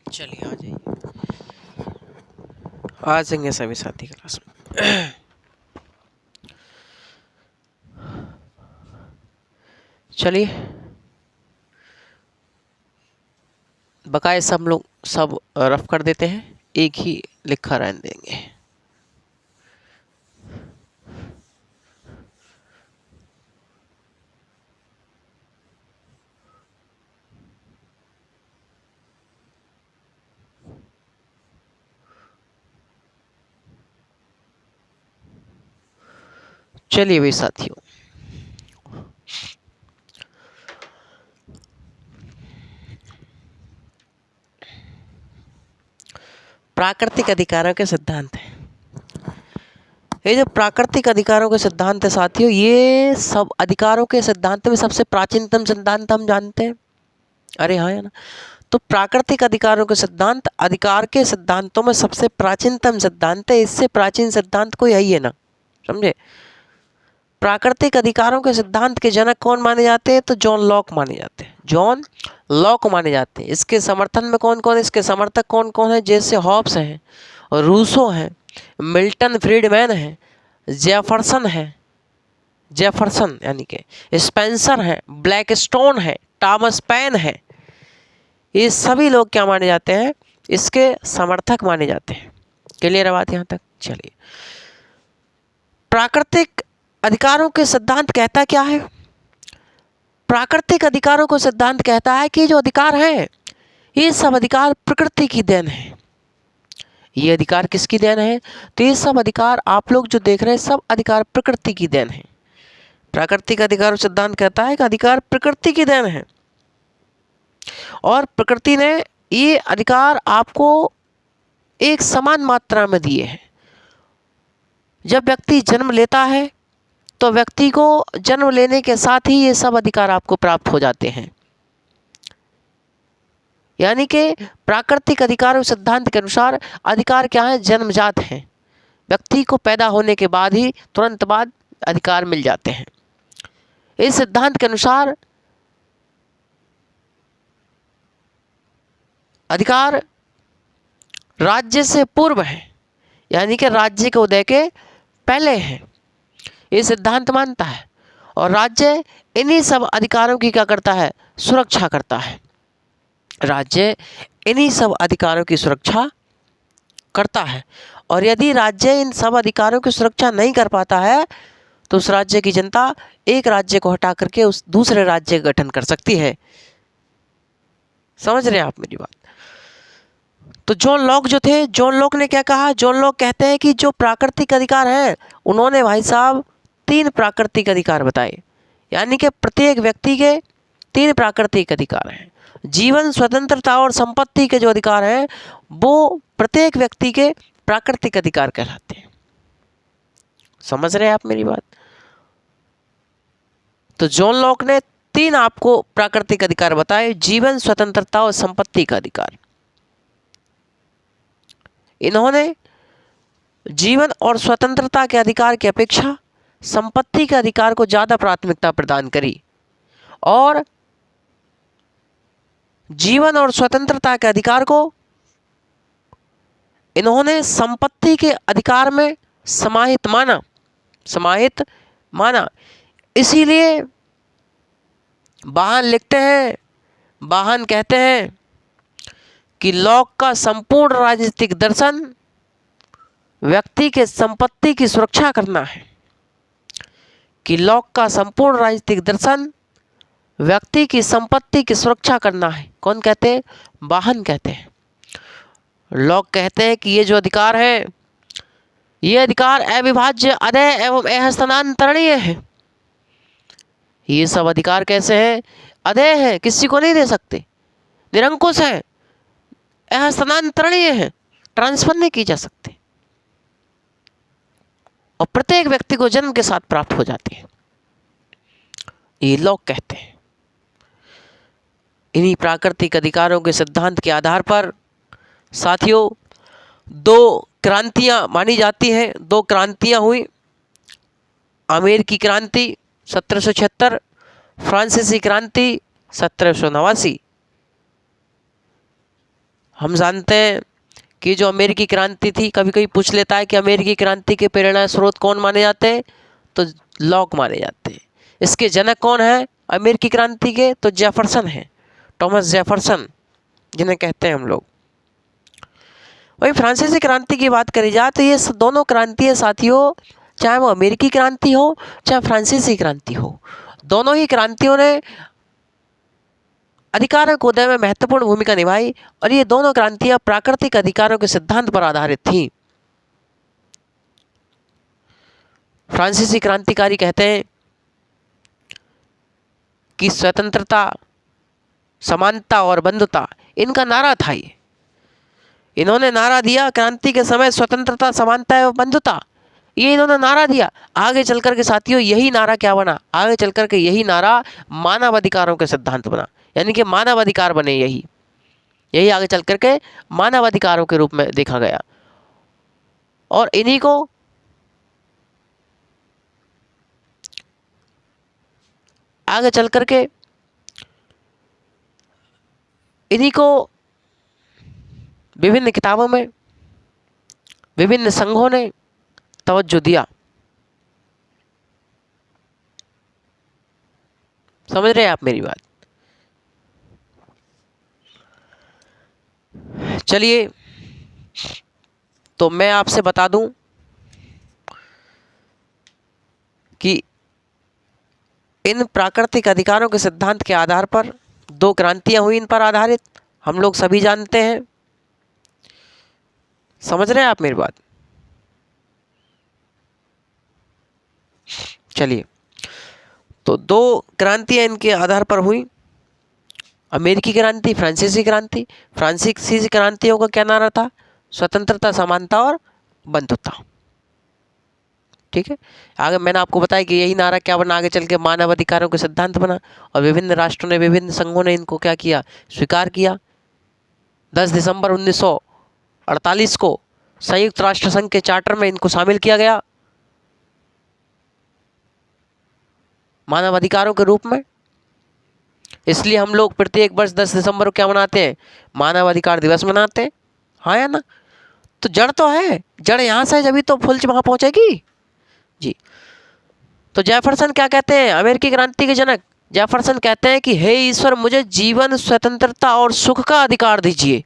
चलिए आ जाइए, आ जाएंगे सभी साथी क्लास में। चलिए बकाए सब लोग सब रफ कर देते हैं, एक ही लिखा रहने देंगे। चलिए भाई साथियों, प्राकृतिक अधिकारों के सिद्धांत है। ये जो प्राकृतिक अधिकारों के सिद्धांत है साथियों, ये सब अधिकारों के सिद्धांत में सबसे प्राचीनतम सिद्धांत हम जानते हैं। अरे हाँ है ना। तो प्राकृतिक अधिकारों के सिद्धांत अधिकार के सिद्धांतों में सबसे प्राचीनतम सिद्धांत है। इससे प्राचीन सिद्धांत कोई है ही है ना, समझे। प्राकृतिक अधिकारों के सिद्धांत के जनक कौन माने जाते हैं? तो जॉन लॉक माने जाते हैं। जॉन लॉक माने जाते हैं। इसके समर्थन में कौन कौन, इसके समर्थक कौन कौन है? जैसे हॉब्स हैं, रूसो हैं, मिल्टन फ्रीडमैन है, जेफरसन है, जेफरसन यानी कि स्पेंसर है, ब्लैकस्टोन है, टॉमस पेन है। ये सभी लोग क्या माने जाते हैं? इसके समर्थक माने जाते हैं। क्लियर है बात यहाँ तक? चलिए, प्राकृतिक अधिकारों के सिद्धांत कहता क्या है? प्राकृतिक अधिकारों को सिद्धांत कहता है कि जो अधिकार है ये सब अधिकार प्रकृति की देन है। ये अधिकार किसकी देन है? तो ये सब अधिकार आप लोग जो देख रहे हैं, सब अधिकार प्रकृति की देन है। प्राकृतिक अधिकार सिद्धांत कहता है कि अधिकार प्रकृति की देन है और प्रकृति ने ये अधिकार आपको एक समान मात्रा में दिए हैं। जब व्यक्ति जन्म लेता है तो व्यक्ति को जन्म लेने के साथ ही ये सब अधिकार आपको प्राप्त हो जाते हैं। यानी कि प्राकृतिक अधिकार और सिद्धांत के अनुसार अधिकार क्या है? जन्मजात हैं। व्यक्ति को पैदा होने के बाद ही तुरंत बाद अधिकार मिल जाते हैं। इस सिद्धांत के अनुसार अधिकार राज्य से पूर्व है, यानी कि राज्य के उदय के पहले है, ये सिद्धांत मानता है। और राज्य इन्हीं सब अधिकारों की क्या करता है? सुरक्षा करता है। राज्य इन्हीं सब अधिकारों की सुरक्षा करता है। और यदि राज्य इन सब अधिकारों की सुरक्षा नहीं कर पाता है तो उस राज्य की जनता एक राज्य को हटा करके उस दूसरे राज्य का गठन कर सकती है। समझ रहे हैं आप मेरी बात? तो जॉन लॉक जो थे, जॉन लॉक ने क्या कहा? जॉन लॉक कहते हैं कि जो प्राकृतिक अधिकार हैं, उन्होंने भाई साहब 3 प्राकृतिक अधिकार बताए। यानी कि प्रत्येक व्यक्ति के 3 प्राकृतिक अधिकार हैं। जीवन, स्वतंत्रता और संपत्ति के जो अधिकार हैं वो प्रत्येक व्यक्ति के प्राकृतिक अधिकार कहलाते हैं। समझ रहे हैं आप मेरी बात? तो जॉन लॉक ने 3 आपको प्राकृतिक अधिकार बताए: जीवन, स्वतंत्रता और संपत्ति का अधिकार। इन्होंने जीवन और स्वतंत्रता के अधिकार की अपेक्षा संपत्ति के अधिकार को ज़्यादा प्राथमिकता प्रदान करी और जीवन और स्वतंत्रता के अधिकार को इन्होंने संपत्ति के अधिकार में समाहित माना। इसीलिए बाहन लिखते हैं, बाहन कहते हैं कि लॉक का संपूर्ण राजनीतिक दर्शन व्यक्ति के संपत्ति की सुरक्षा करना है। कि लॉक का संपूर्ण राजनीतिक दर्शन व्यक्ति की संपत्ति की सुरक्षा करना है। कौन कहते हैं? बाहन कहते हैं। लॉक कहते हैं कि ये जो अधिकार है, ये अधिकार अविभाज्य, अदेय एवं अहस्तांतरणीय है। ये सब अधिकार कैसे हैं? अदेय है, किसी को नहीं दे सकते, निरंकुश है, अहस्तांतरणीय है, ट्रांसफर नहीं की जा सकते और प्रत्येक व्यक्ति को जन्म के साथ प्राप्त हो जाते हैं। ये लॉक कहते हैं। इन्हीं प्राकृतिक अधिकारों के सिद्धांत के आधार पर साथियों 2 क्रांतियां मानी जाती हैं। 2 क्रांतियां हुई: अमेरिकी क्रांति 1776, फ्रांसीसी क्रांति 1789। हम जानते हैं कि जो अमेरिकी क्रांति थी, कभी कभी पूछ लेता है कि अमेरिकी क्रांति के प्रेरणा स्रोत कौन माने जाते हैं? तो लॉक माने जाते हैं। इसके जनक कौन है अमेरिकी क्रांति के? तो जेफरसन है, थॉमस जेफरसन जिन्हें कहते हैं हम लोग। वही फ्रांसीसी क्रांति की बात करी जाए तो ये दोनों क्रांतियाँ साथियों, चाहे वो अमेरिकी क्रांति हो चाहे फ्रांसीसी क्रांति हो, दोनों ही क्रांतियों ने अधिकारों के उदय में महत्वपूर्ण भूमिका निभाई और ये दोनों क्रांतियां प्राकृतिक अधिकारों के सिद्धांत पर आधारित थीं। फ्रांसीसी क्रांतिकारी कहते हैं कि स्वतंत्रता, समानता और बंधुता इनका नारा था। ये इन्होंने नारा दिया क्रांति के समय, स्वतंत्रता, समानता एवं बंधुता, ये इन्होंने नारा दिया। आगे चल कर के साथियों यही नारा क्या बना? आगे चल कर के यही नारा मानवाधिकारों के सिद्धांत बना, यानी कि मानवाधिकार बने। यही आगे चल कर के मानवाधिकारों के रूप में देखा गया और इन्हीं को आगे चल कर के इन्हीं को विभिन्न किताबों में, विभिन्न संघों ने तवज्जो दिया। समझ रहे हैं आप मेरी बात? चलिए, तो मैं आपसे बता दूं कि इन प्राकृतिक अधिकारों के सिद्धांत के आधार पर 2 क्रांतियां हुई, इन पर आधारित हम लोग सभी जानते हैं। समझ रहे हैं आप मेरी बात? चलिए, तो दो क्रांतियां इनके आधार पर हुई, अमेरिकी क्रांति, फ्रांसीसी क्रांति। फ्रांसीसी क्रांतियों का क्या नारा था? स्वतंत्रता, समानता और बंधुता। ठीक है, आगे मैंने आपको बताया कि यही नारा क्या बना, आगे चल के मानव अधिकारों के सिद्धांत बना, और विभिन्न राष्ट्रों ने, विभिन्न संघों ने इनको क्या किया? स्वीकार किया। 10 दिसंबर 1948 को संयुक्त राष्ट्र संघ के चार्टर में इनको शामिल किया गया मानव अधिकारों के रूप में। इसलिए हम लोग प्रत्येक वर्ष 10 दिसंबर को क्या मनाते हैं? मानव अधिकार दिवस मनाते हैं। हाँ या ना? तो जड़ तो है, जड़ यहाँ से जभी तो फूल वहां पहुंचेगी जी। तो जेफरसन क्या कहते हैं, अमेरिकी क्रांति के जनक? जेफरसन कहते हैं कि हे ईश्वर, मुझे जीवन, स्वतंत्रता और सुख का अधिकार दीजिए।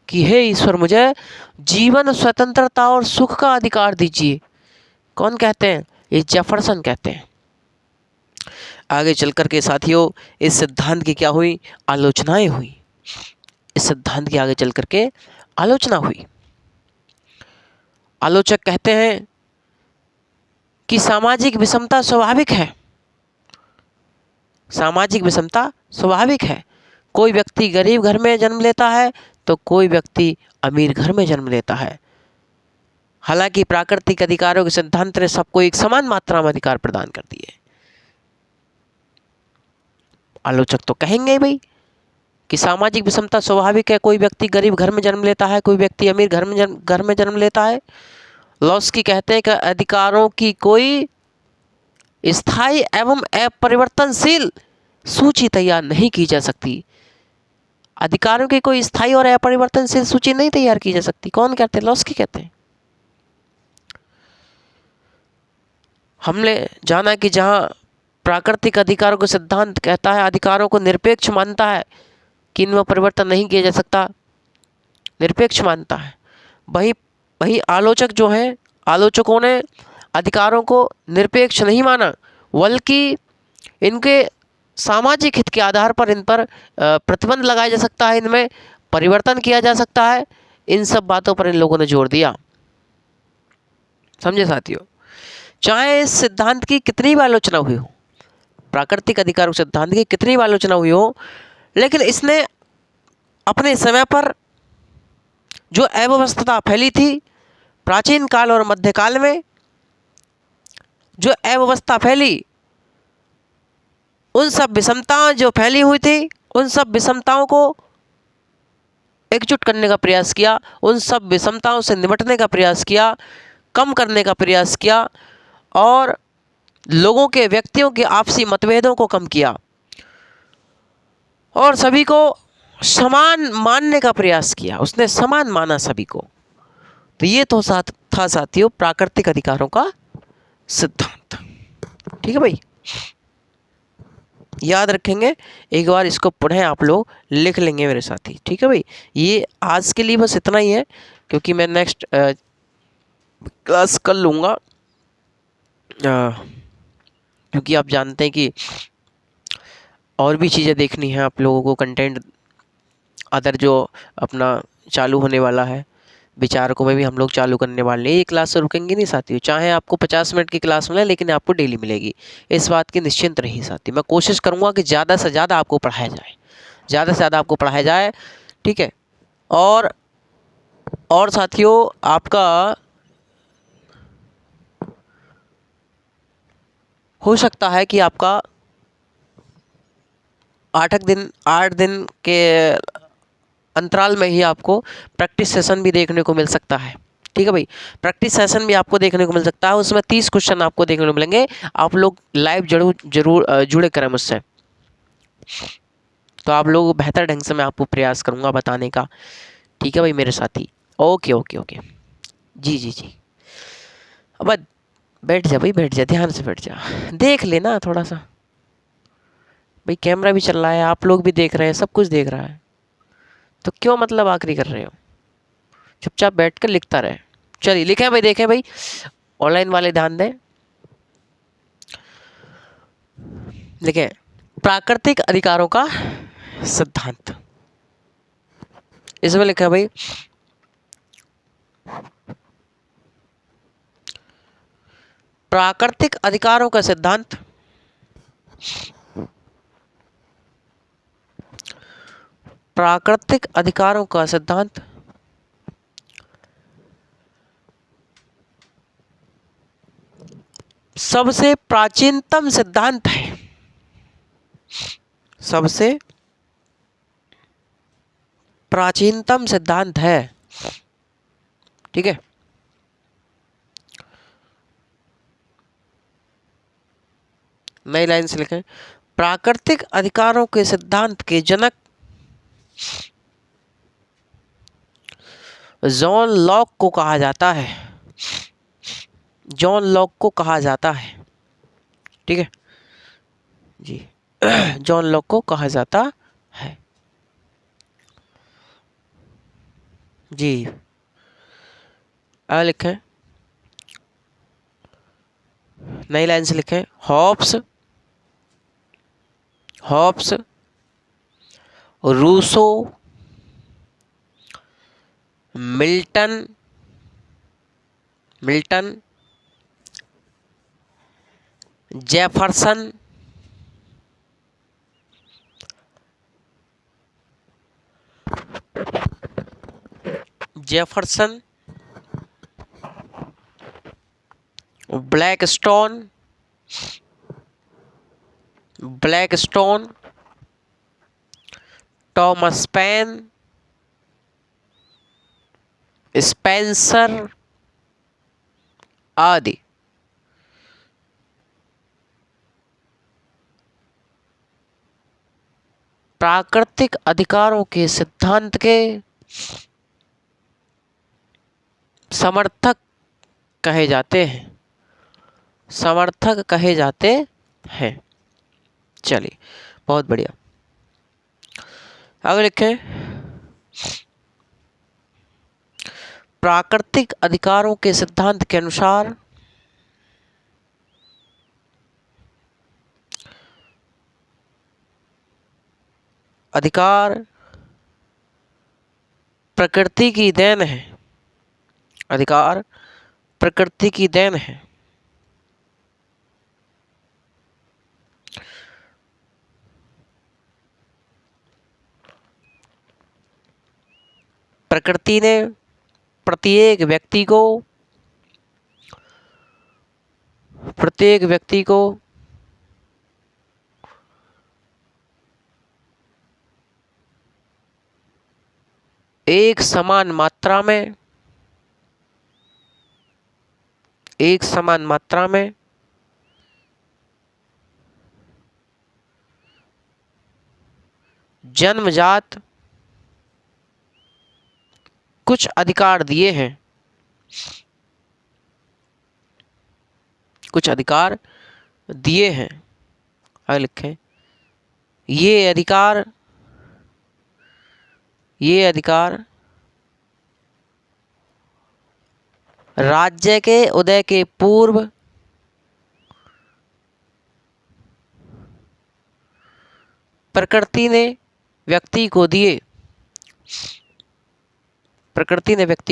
कि हे ईश्वर, मुझे जीवन, स्वतंत्रता और सुख का अधिकार दीजिए। कौन कहते हैं? ये जेफरसन कहते हैं। आगे चल कर के साथियों इस सिद्धांत की क्या हुई? आलोचनाएं हुई। इस सिद्धांत की आगे चल कर के आलोचना हुई। आलोचक कहते हैं कि सामाजिक विषमता स्वाभाविक है। सामाजिक विषमता स्वाभाविक है। कोई व्यक्ति गरीब घर में जन्म लेता है तो कोई व्यक्ति अमीर घर में जन्म लेता है। हालांकि प्राकृतिक अधिकारों के सिद्धांत ने सबको एक समान मात्रा में अधिकार प्रदान कर दिए। आलोचक तो कहेंगे भाई कि सामाजिक विषमता स्वाभाविक है, कोई व्यक्ति गरीब घर में जन्म लेता है, कोई व्यक्ति अमीर घर में जन्म लेता है। लॉस्की कहते हैं कि अधिकारों की कोई स्थायी एवं अपरिवर्तनशील सूची तैयार नहीं की जा सकती। अधिकारों की कोई स्थायी और अपरिवर्तनशील सूची नहीं तैयार की जा सकती। कौन कहते हैं? लॉस्की कहते हैं। हमने जाना कि जहां प्राकृतिक अधिकारों का सिद्धांत कहता है, अधिकारों को निरपेक्ष मानता है कि इनमें परिवर्तन नहीं किया जा सकता, निरपेक्ष मानता है, वहीं आलोचक जो हैं, आलोचकों ने अधिकारों को निरपेक्ष नहीं माना, बल्कि इनके सामाजिक हित के आधार पर इन पर प्रतिबंध लगाया जा सकता है, इनमें परिवर्तन किया जा सकता है। इन सब बातों पर इन लोगों ने जोर दिया। समझे साथियों? चाहे इस सिद्धांत की कितनी भी आलोचना हुई हो, प्राकृतिक अधिकारों सिद्धांत की कितनी भी आलोचना हुई हो, लेकिन इसने अपने समय पर जो अव्यवस्था फैली थी, प्राचीन काल और मध्यकाल में जो अव्यवस्था फैली, उन सब विषमताएं जो फैली हुई थी, उन सब विषमताओं को एकजुट करने का प्रयास किया, उन सब विषमताओं से निपटने का प्रयास किया, कम करने का प्रयास किया, और लोगों के, व्यक्तियों के आपसी मतभेदों को कम किया, और सभी को समान मानने का प्रयास किया। उसने समान माना सभी को। तो ये तो था साथियों प्राकृतिक अधिकारों का सिद्धांत। ठीक है भाई, याद रखेंगे, एक बार इसको पुनः आप लोग लिख लेंगे मेरे साथी। ठीक है भाई, ये आज के लिए बस इतना ही है, क्योंकि मैं नेक्स्ट क्लास कर लूँगा, क्योंकि आप जानते हैं कि और भी चीज़ें देखनी है आप लोगों को। कंटेंट अदर जो अपना चालू होने वाला है, विचारकों में भी हम लोग चालू करने वाले हैं। ये क्लास से रुकेंगे नहीं साथियों, चाहे आपको 50 मिनट की क्लास मिले, लेकिन आपको डेली मिलेगी, इस बात की निश्चिंत रहिए साथी। मैं कोशिश करूँगा कि ज़्यादा से ज़्यादा आपको पढ़ाया जाए, ज़्यादा से ज़्यादा आपको पढ़ाया जाए। ठीक है, और साथियों आपका हो सकता है कि आपका 8 दिन के अंतराल में ही आपको प्रैक्टिस सेशन भी देखने को मिल सकता है। ठीक है भाई, प्रैक्टिस सेशन भी आपको देखने को मिल सकता है, उसमें 30 क्वेश्चन आपको देखने को मिलेंगे। आप लोग लाइव जरूर जुड़े करें मुझसे, तो आप लोग बेहतर ढंग से मैं आपको प्रयास करूँगा बताने का। ठीक है भाई मेरे साथी, ओके ओके ओके, जी जी जी। अब बैठ जा भाई, बैठ जा, ध्यान से बैठ जा, देख लेना थोड़ा सा भाई, कैमरा भी चल रहा है, आप लोग भी देख रहे हैं, सब कुछ देख रहा है, तो क्यों मतलब आखिरी कर रहे हो? चुपचाप बैठ कर लिखता रहे। चलिए लिखें भाई, देखें भाई, ऑनलाइन वाले ध्यान दें, लिखें प्राकृतिक अधिकारों का सिद्धांत। इसमें लिखा है भाई प्राकृतिक अधिकारों का सिद्धांत प्राकृतिक अधिकारों का सिद्धांत सबसे प्राचीनतम सिद्धांत है। सबसे प्राचीनतम सिद्धांत है। ठीक है। नई लाइन से लिखें, प्राकृतिक अधिकारों के सिद्धांत के जनक जॉन लॉक को कहा जाता है। जॉन लॉक को कहा जाता है। ठीक है जी। जॉन लॉक को कहा जाता है जी। अब लिखें, नई लाइन से लिखें, Hobbes Rousseau, Milton Jefferson, Blackstone, Thomas Paine, Spencer आदि। प्राकृतिक अधिकारों के सिद्धांत के समर्थक कहे जाते हैं। चलिए, बहुत बढ़िया। आगे लिखें, प्राकृतिक अधिकारों के सिद्धांत के अनुसार अधिकार प्रकृति की देन है। अधिकार प्रकृति की देन है। प्रकृति ने प्रत्येक व्यक्ति को एक समान मात्रा में जन्मजात कुछ अधिकार दिए हैं। आगे लिखें, ये अधिकार राज्य के उदय के पूर्व प्रकृति ने व्यक्ति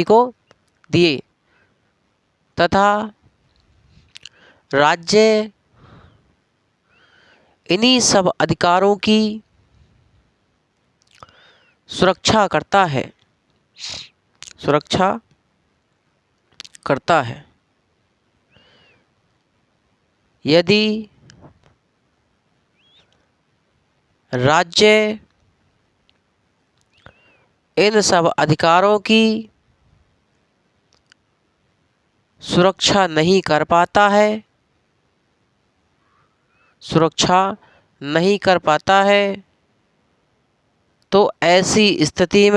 को दिए तथा राज्य इन्हीं सब अधिकारों की सुरक्षा करता है। यदि राज्य इन सब अधिकारों की सुरक्षा नहीं कर पाता है तो ऐसी स्थिति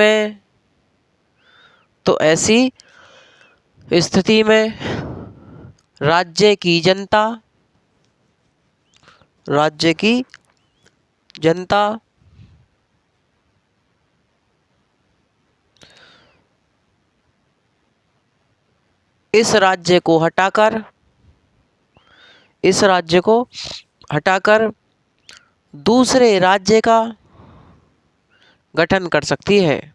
में राज्य की जनता इस राज्य को हटाकर दूसरे राज्य का गठन कर सकती है।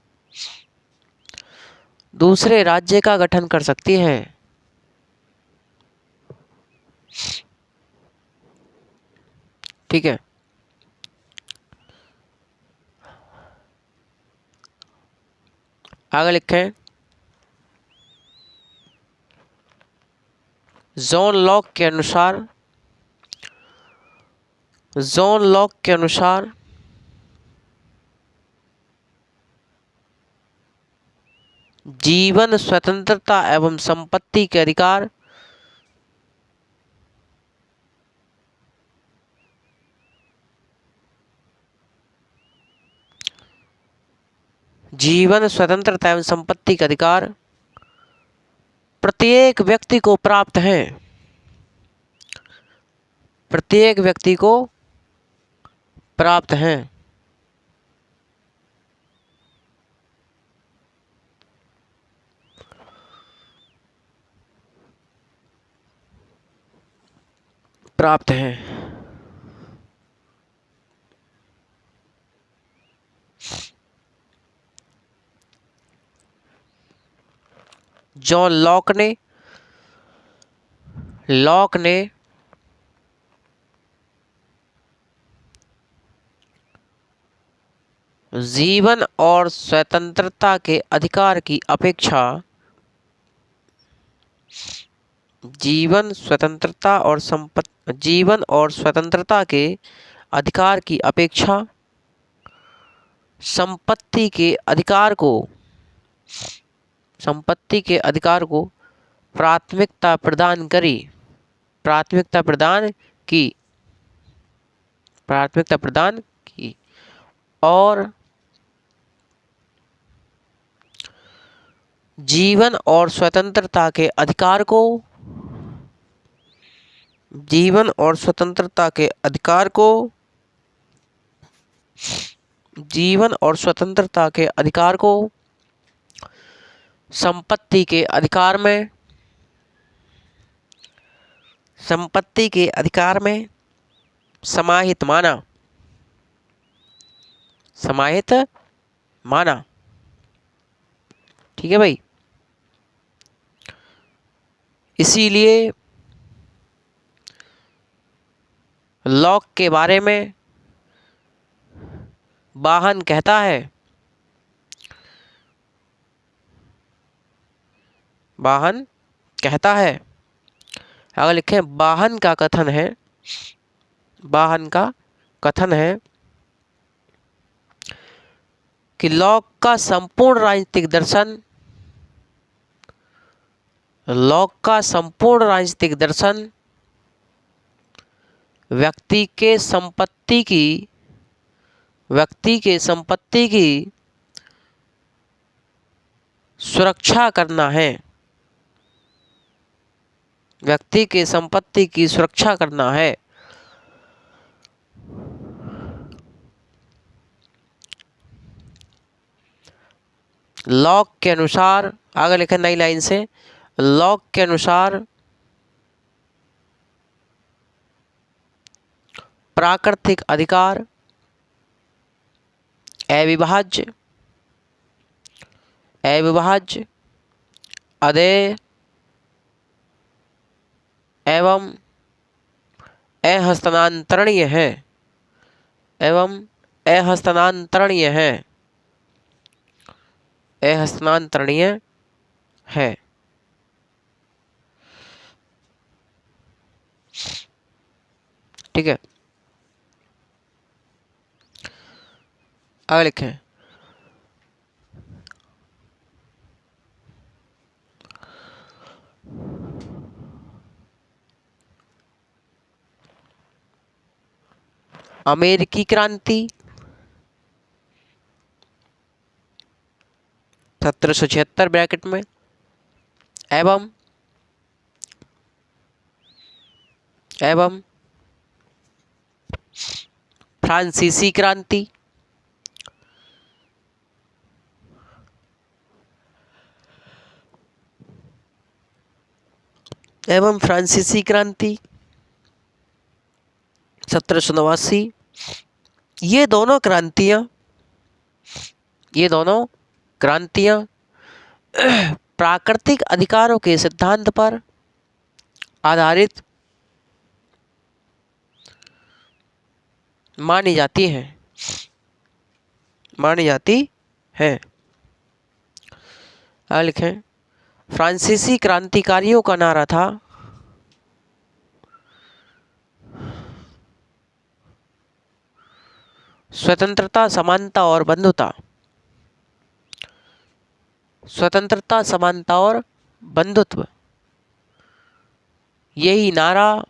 दूसरे राज्य का गठन कर सकती है। ठीक है, आगे लिखें। जॉन लॉक के अनुसार, जॉन लॉक के अनुसार जीवन, स्वतंत्रता एवं संपत्ति के अधिकार जीवन, स्वतंत्रता एवं संपत्ति के अधिकार प्रत्येक व्यक्ति को प्राप्त हैं। प्रत्येक व्यक्ति को प्राप्त हैं। प्राप्त हैं। जॉन लॉक ने जीवन और स्वतंत्रता के अधिकार की अपेक्षा जीवन, स्वतंत्रता और जीवन और स्वतंत्रता के अधिकार की अपेक्षा संपत्ति के अधिकार को प्राथमिकता प्रदान करी। प्राथमिकता प्रदान की और जीवन और स्वतंत्रता के अधिकार को जीवन और स्वतंत्रता के अधिकार को जीवन और स्वतंत्रता के अधिकार को संपत्ति के अधिकार में समाहित माना। ठीक है भाई, इसीलिए लॉक के बारे में बाहन कहता है, अगर लिखें बाहन का कथन है कि लॉक का संपूर्ण राजनीतिक दर्शन व्यक्ति के संपत्ति की सुरक्षा करना है। व्यक्ति के संपत्ति की सुरक्षा करना है। लॉक के अनुसार, आगे लिखे नई लाइन से, लॉक के अनुसार प्राकृतिक अधिकार अविभाज्य, अदेय एवं अहस्तांतरणीय है। ठीक है, आगे लिखें। अमेरिकी क्रांति 1776 ब्रैकेट में एवं फ्रांसीसी क्रांति एवं फ्रांसीसी क्रांति 1789, ये दोनों क्रांतियां प्राकृतिक अधिकारों के सिद्धांत पर आधारित मानी जाती है, मानी जाती है। आगे लिखें, फ्रांसीसी क्रांतिकारियों का नारा था स्वतंत्रता, समानता और बंधुता। स्वतंत्रता, समानता और बंधुत्व, यही नारा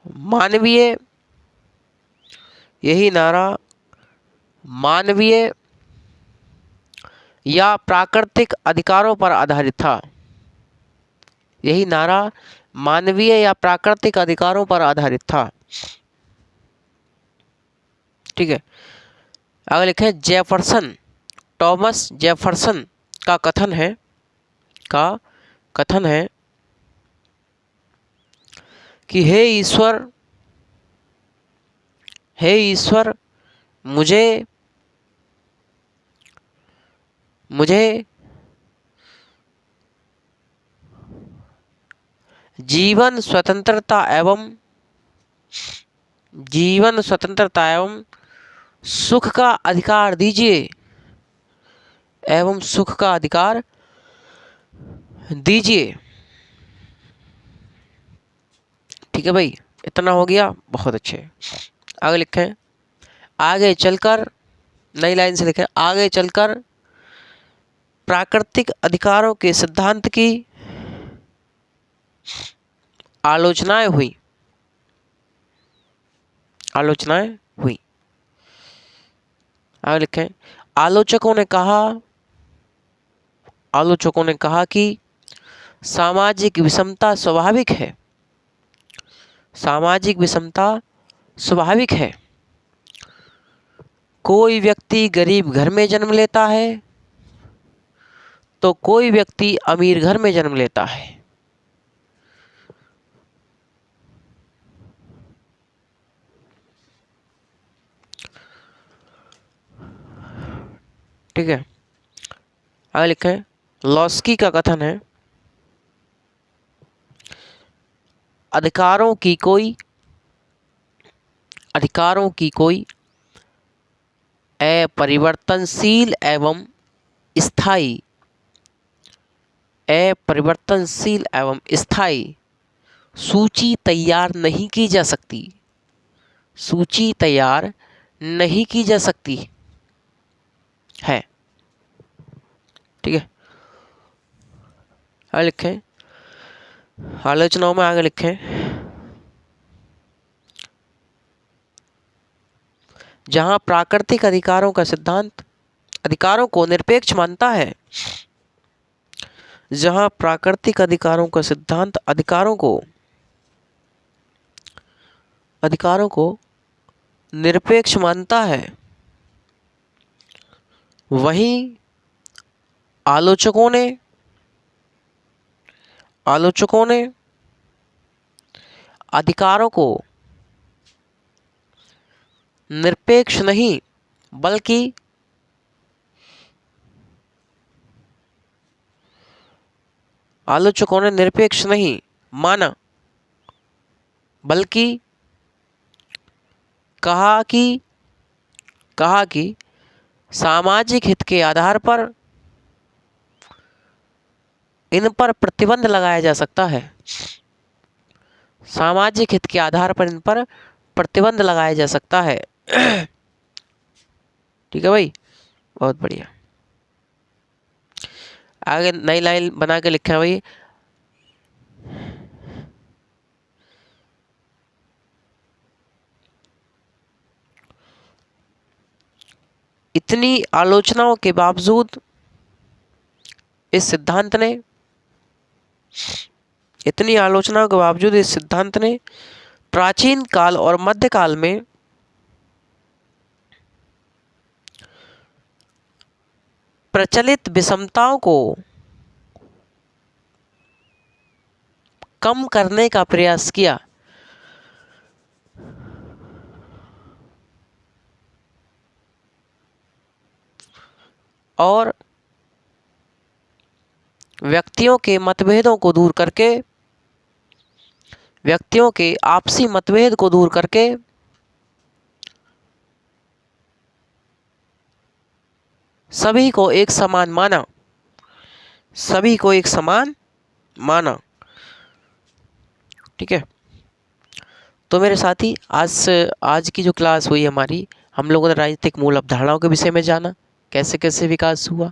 मानवीय, यही नारा मानवीय या प्राकृतिक अधिकारों पर आधारित था। यही नारा मानवीय या प्राकृतिक अधिकारों पर आधारित था। ठीक है, आगे लिखें, जेफरसन, टॉमस जेफरसन का कथन है कि हे ईश्वर, मुझे जीवन स्वतंत्रता एवं सुख का अधिकार दीजिए, ठीक है भाई, इतना हो गया, बहुत अच्छे। आगे लिखें, आगे चलकर, नई लाइन से लिखें, आगे चलकर प्राकृतिक अधिकारों के सिद्धांत की आलोचनाएं हुई। आगे लिखें, आलोचकों ने कहा कि सामाजिक विषमता स्वाभाविक है। कोई व्यक्ति गरीब घर में जन्म लेता है तो कोई व्यक्ति अमीर घर में जन्म लेता है। ठीक है, आगे लिखें, लॉस्की का कथन है, अधिकारों की अपरिवर्तनशील एवं स्थायी सूची तैयार नहीं की जा सकती है। ठीक है, आगे लिखें, आलोचनाओं में आगे लिखें, जहां प्राकृतिक अधिकारों का सिद्धांत अधिकारों को निरपेक्ष मानता है, जहां प्राकृतिक अधिकारों का सिद्धांत अधिकारों को निरपेक्ष मानता है, वहीं आलोचकों ने अधिकारों को निरपेक्ष नहीं बल्कि माना, बल्कि कहा कि सामाजिक हित के आधार पर इन पर प्रतिबंध लगाया जा सकता है। सामाजिक हित के आधार पर इन पर प्रतिबंध लगाया जा सकता है। ठीक है भाई, बहुत बढ़िया। आगे नई लाइन बना के लिखे भाई, इतनी आलोचनाओं के बावजूद इस सिद्धांत ने प्राचीन काल और मध्यकाल में प्रचलित विषमताओं को कम करने का प्रयास किया। और व्यक्तियों के मतभेदों को दूर करके, व्यक्तियों के आपसी मतभेद को दूर करके सभी को एक समान माना, सभी को एक समान माना। ठीक है। तो मेरे साथी, आज की जो क्लास हुई हमारी, हम लोगों ने राजनीतिक मूल अवधारणाओं के विषय में जाना, कैसे कैसे विकास हुआ।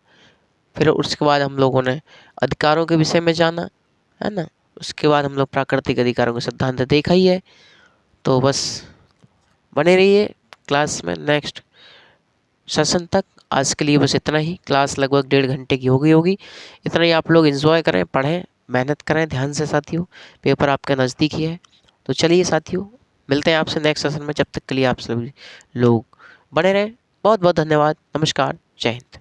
फिर उसके बाद हम लोगों ने अधिकारों के विषय में जाना, है ना। उसके बाद हम लोग प्राकृतिक अधिकारों के सिद्धांत देखा ही है। तो बस बने रहिए क्लास में नेक्स्ट सेशन तक। आज के लिए बस इतना ही। क्लास लगभग 1.5 घंटे की हो गई होगी। इतना ही आप लोग एंजॉय करें, पढ़ें, मेहनत करें ध्यान से साथियों। पेपर आपके नज़दीक ही है। तो चलिए साथियों, मिलते हैं आपसे नेक्स्ट सेशन में। जब तक के लिए आप सभी लोग बने रहें। बहुत बहुत धन्यवाद। नमस्कार। जय हिंद।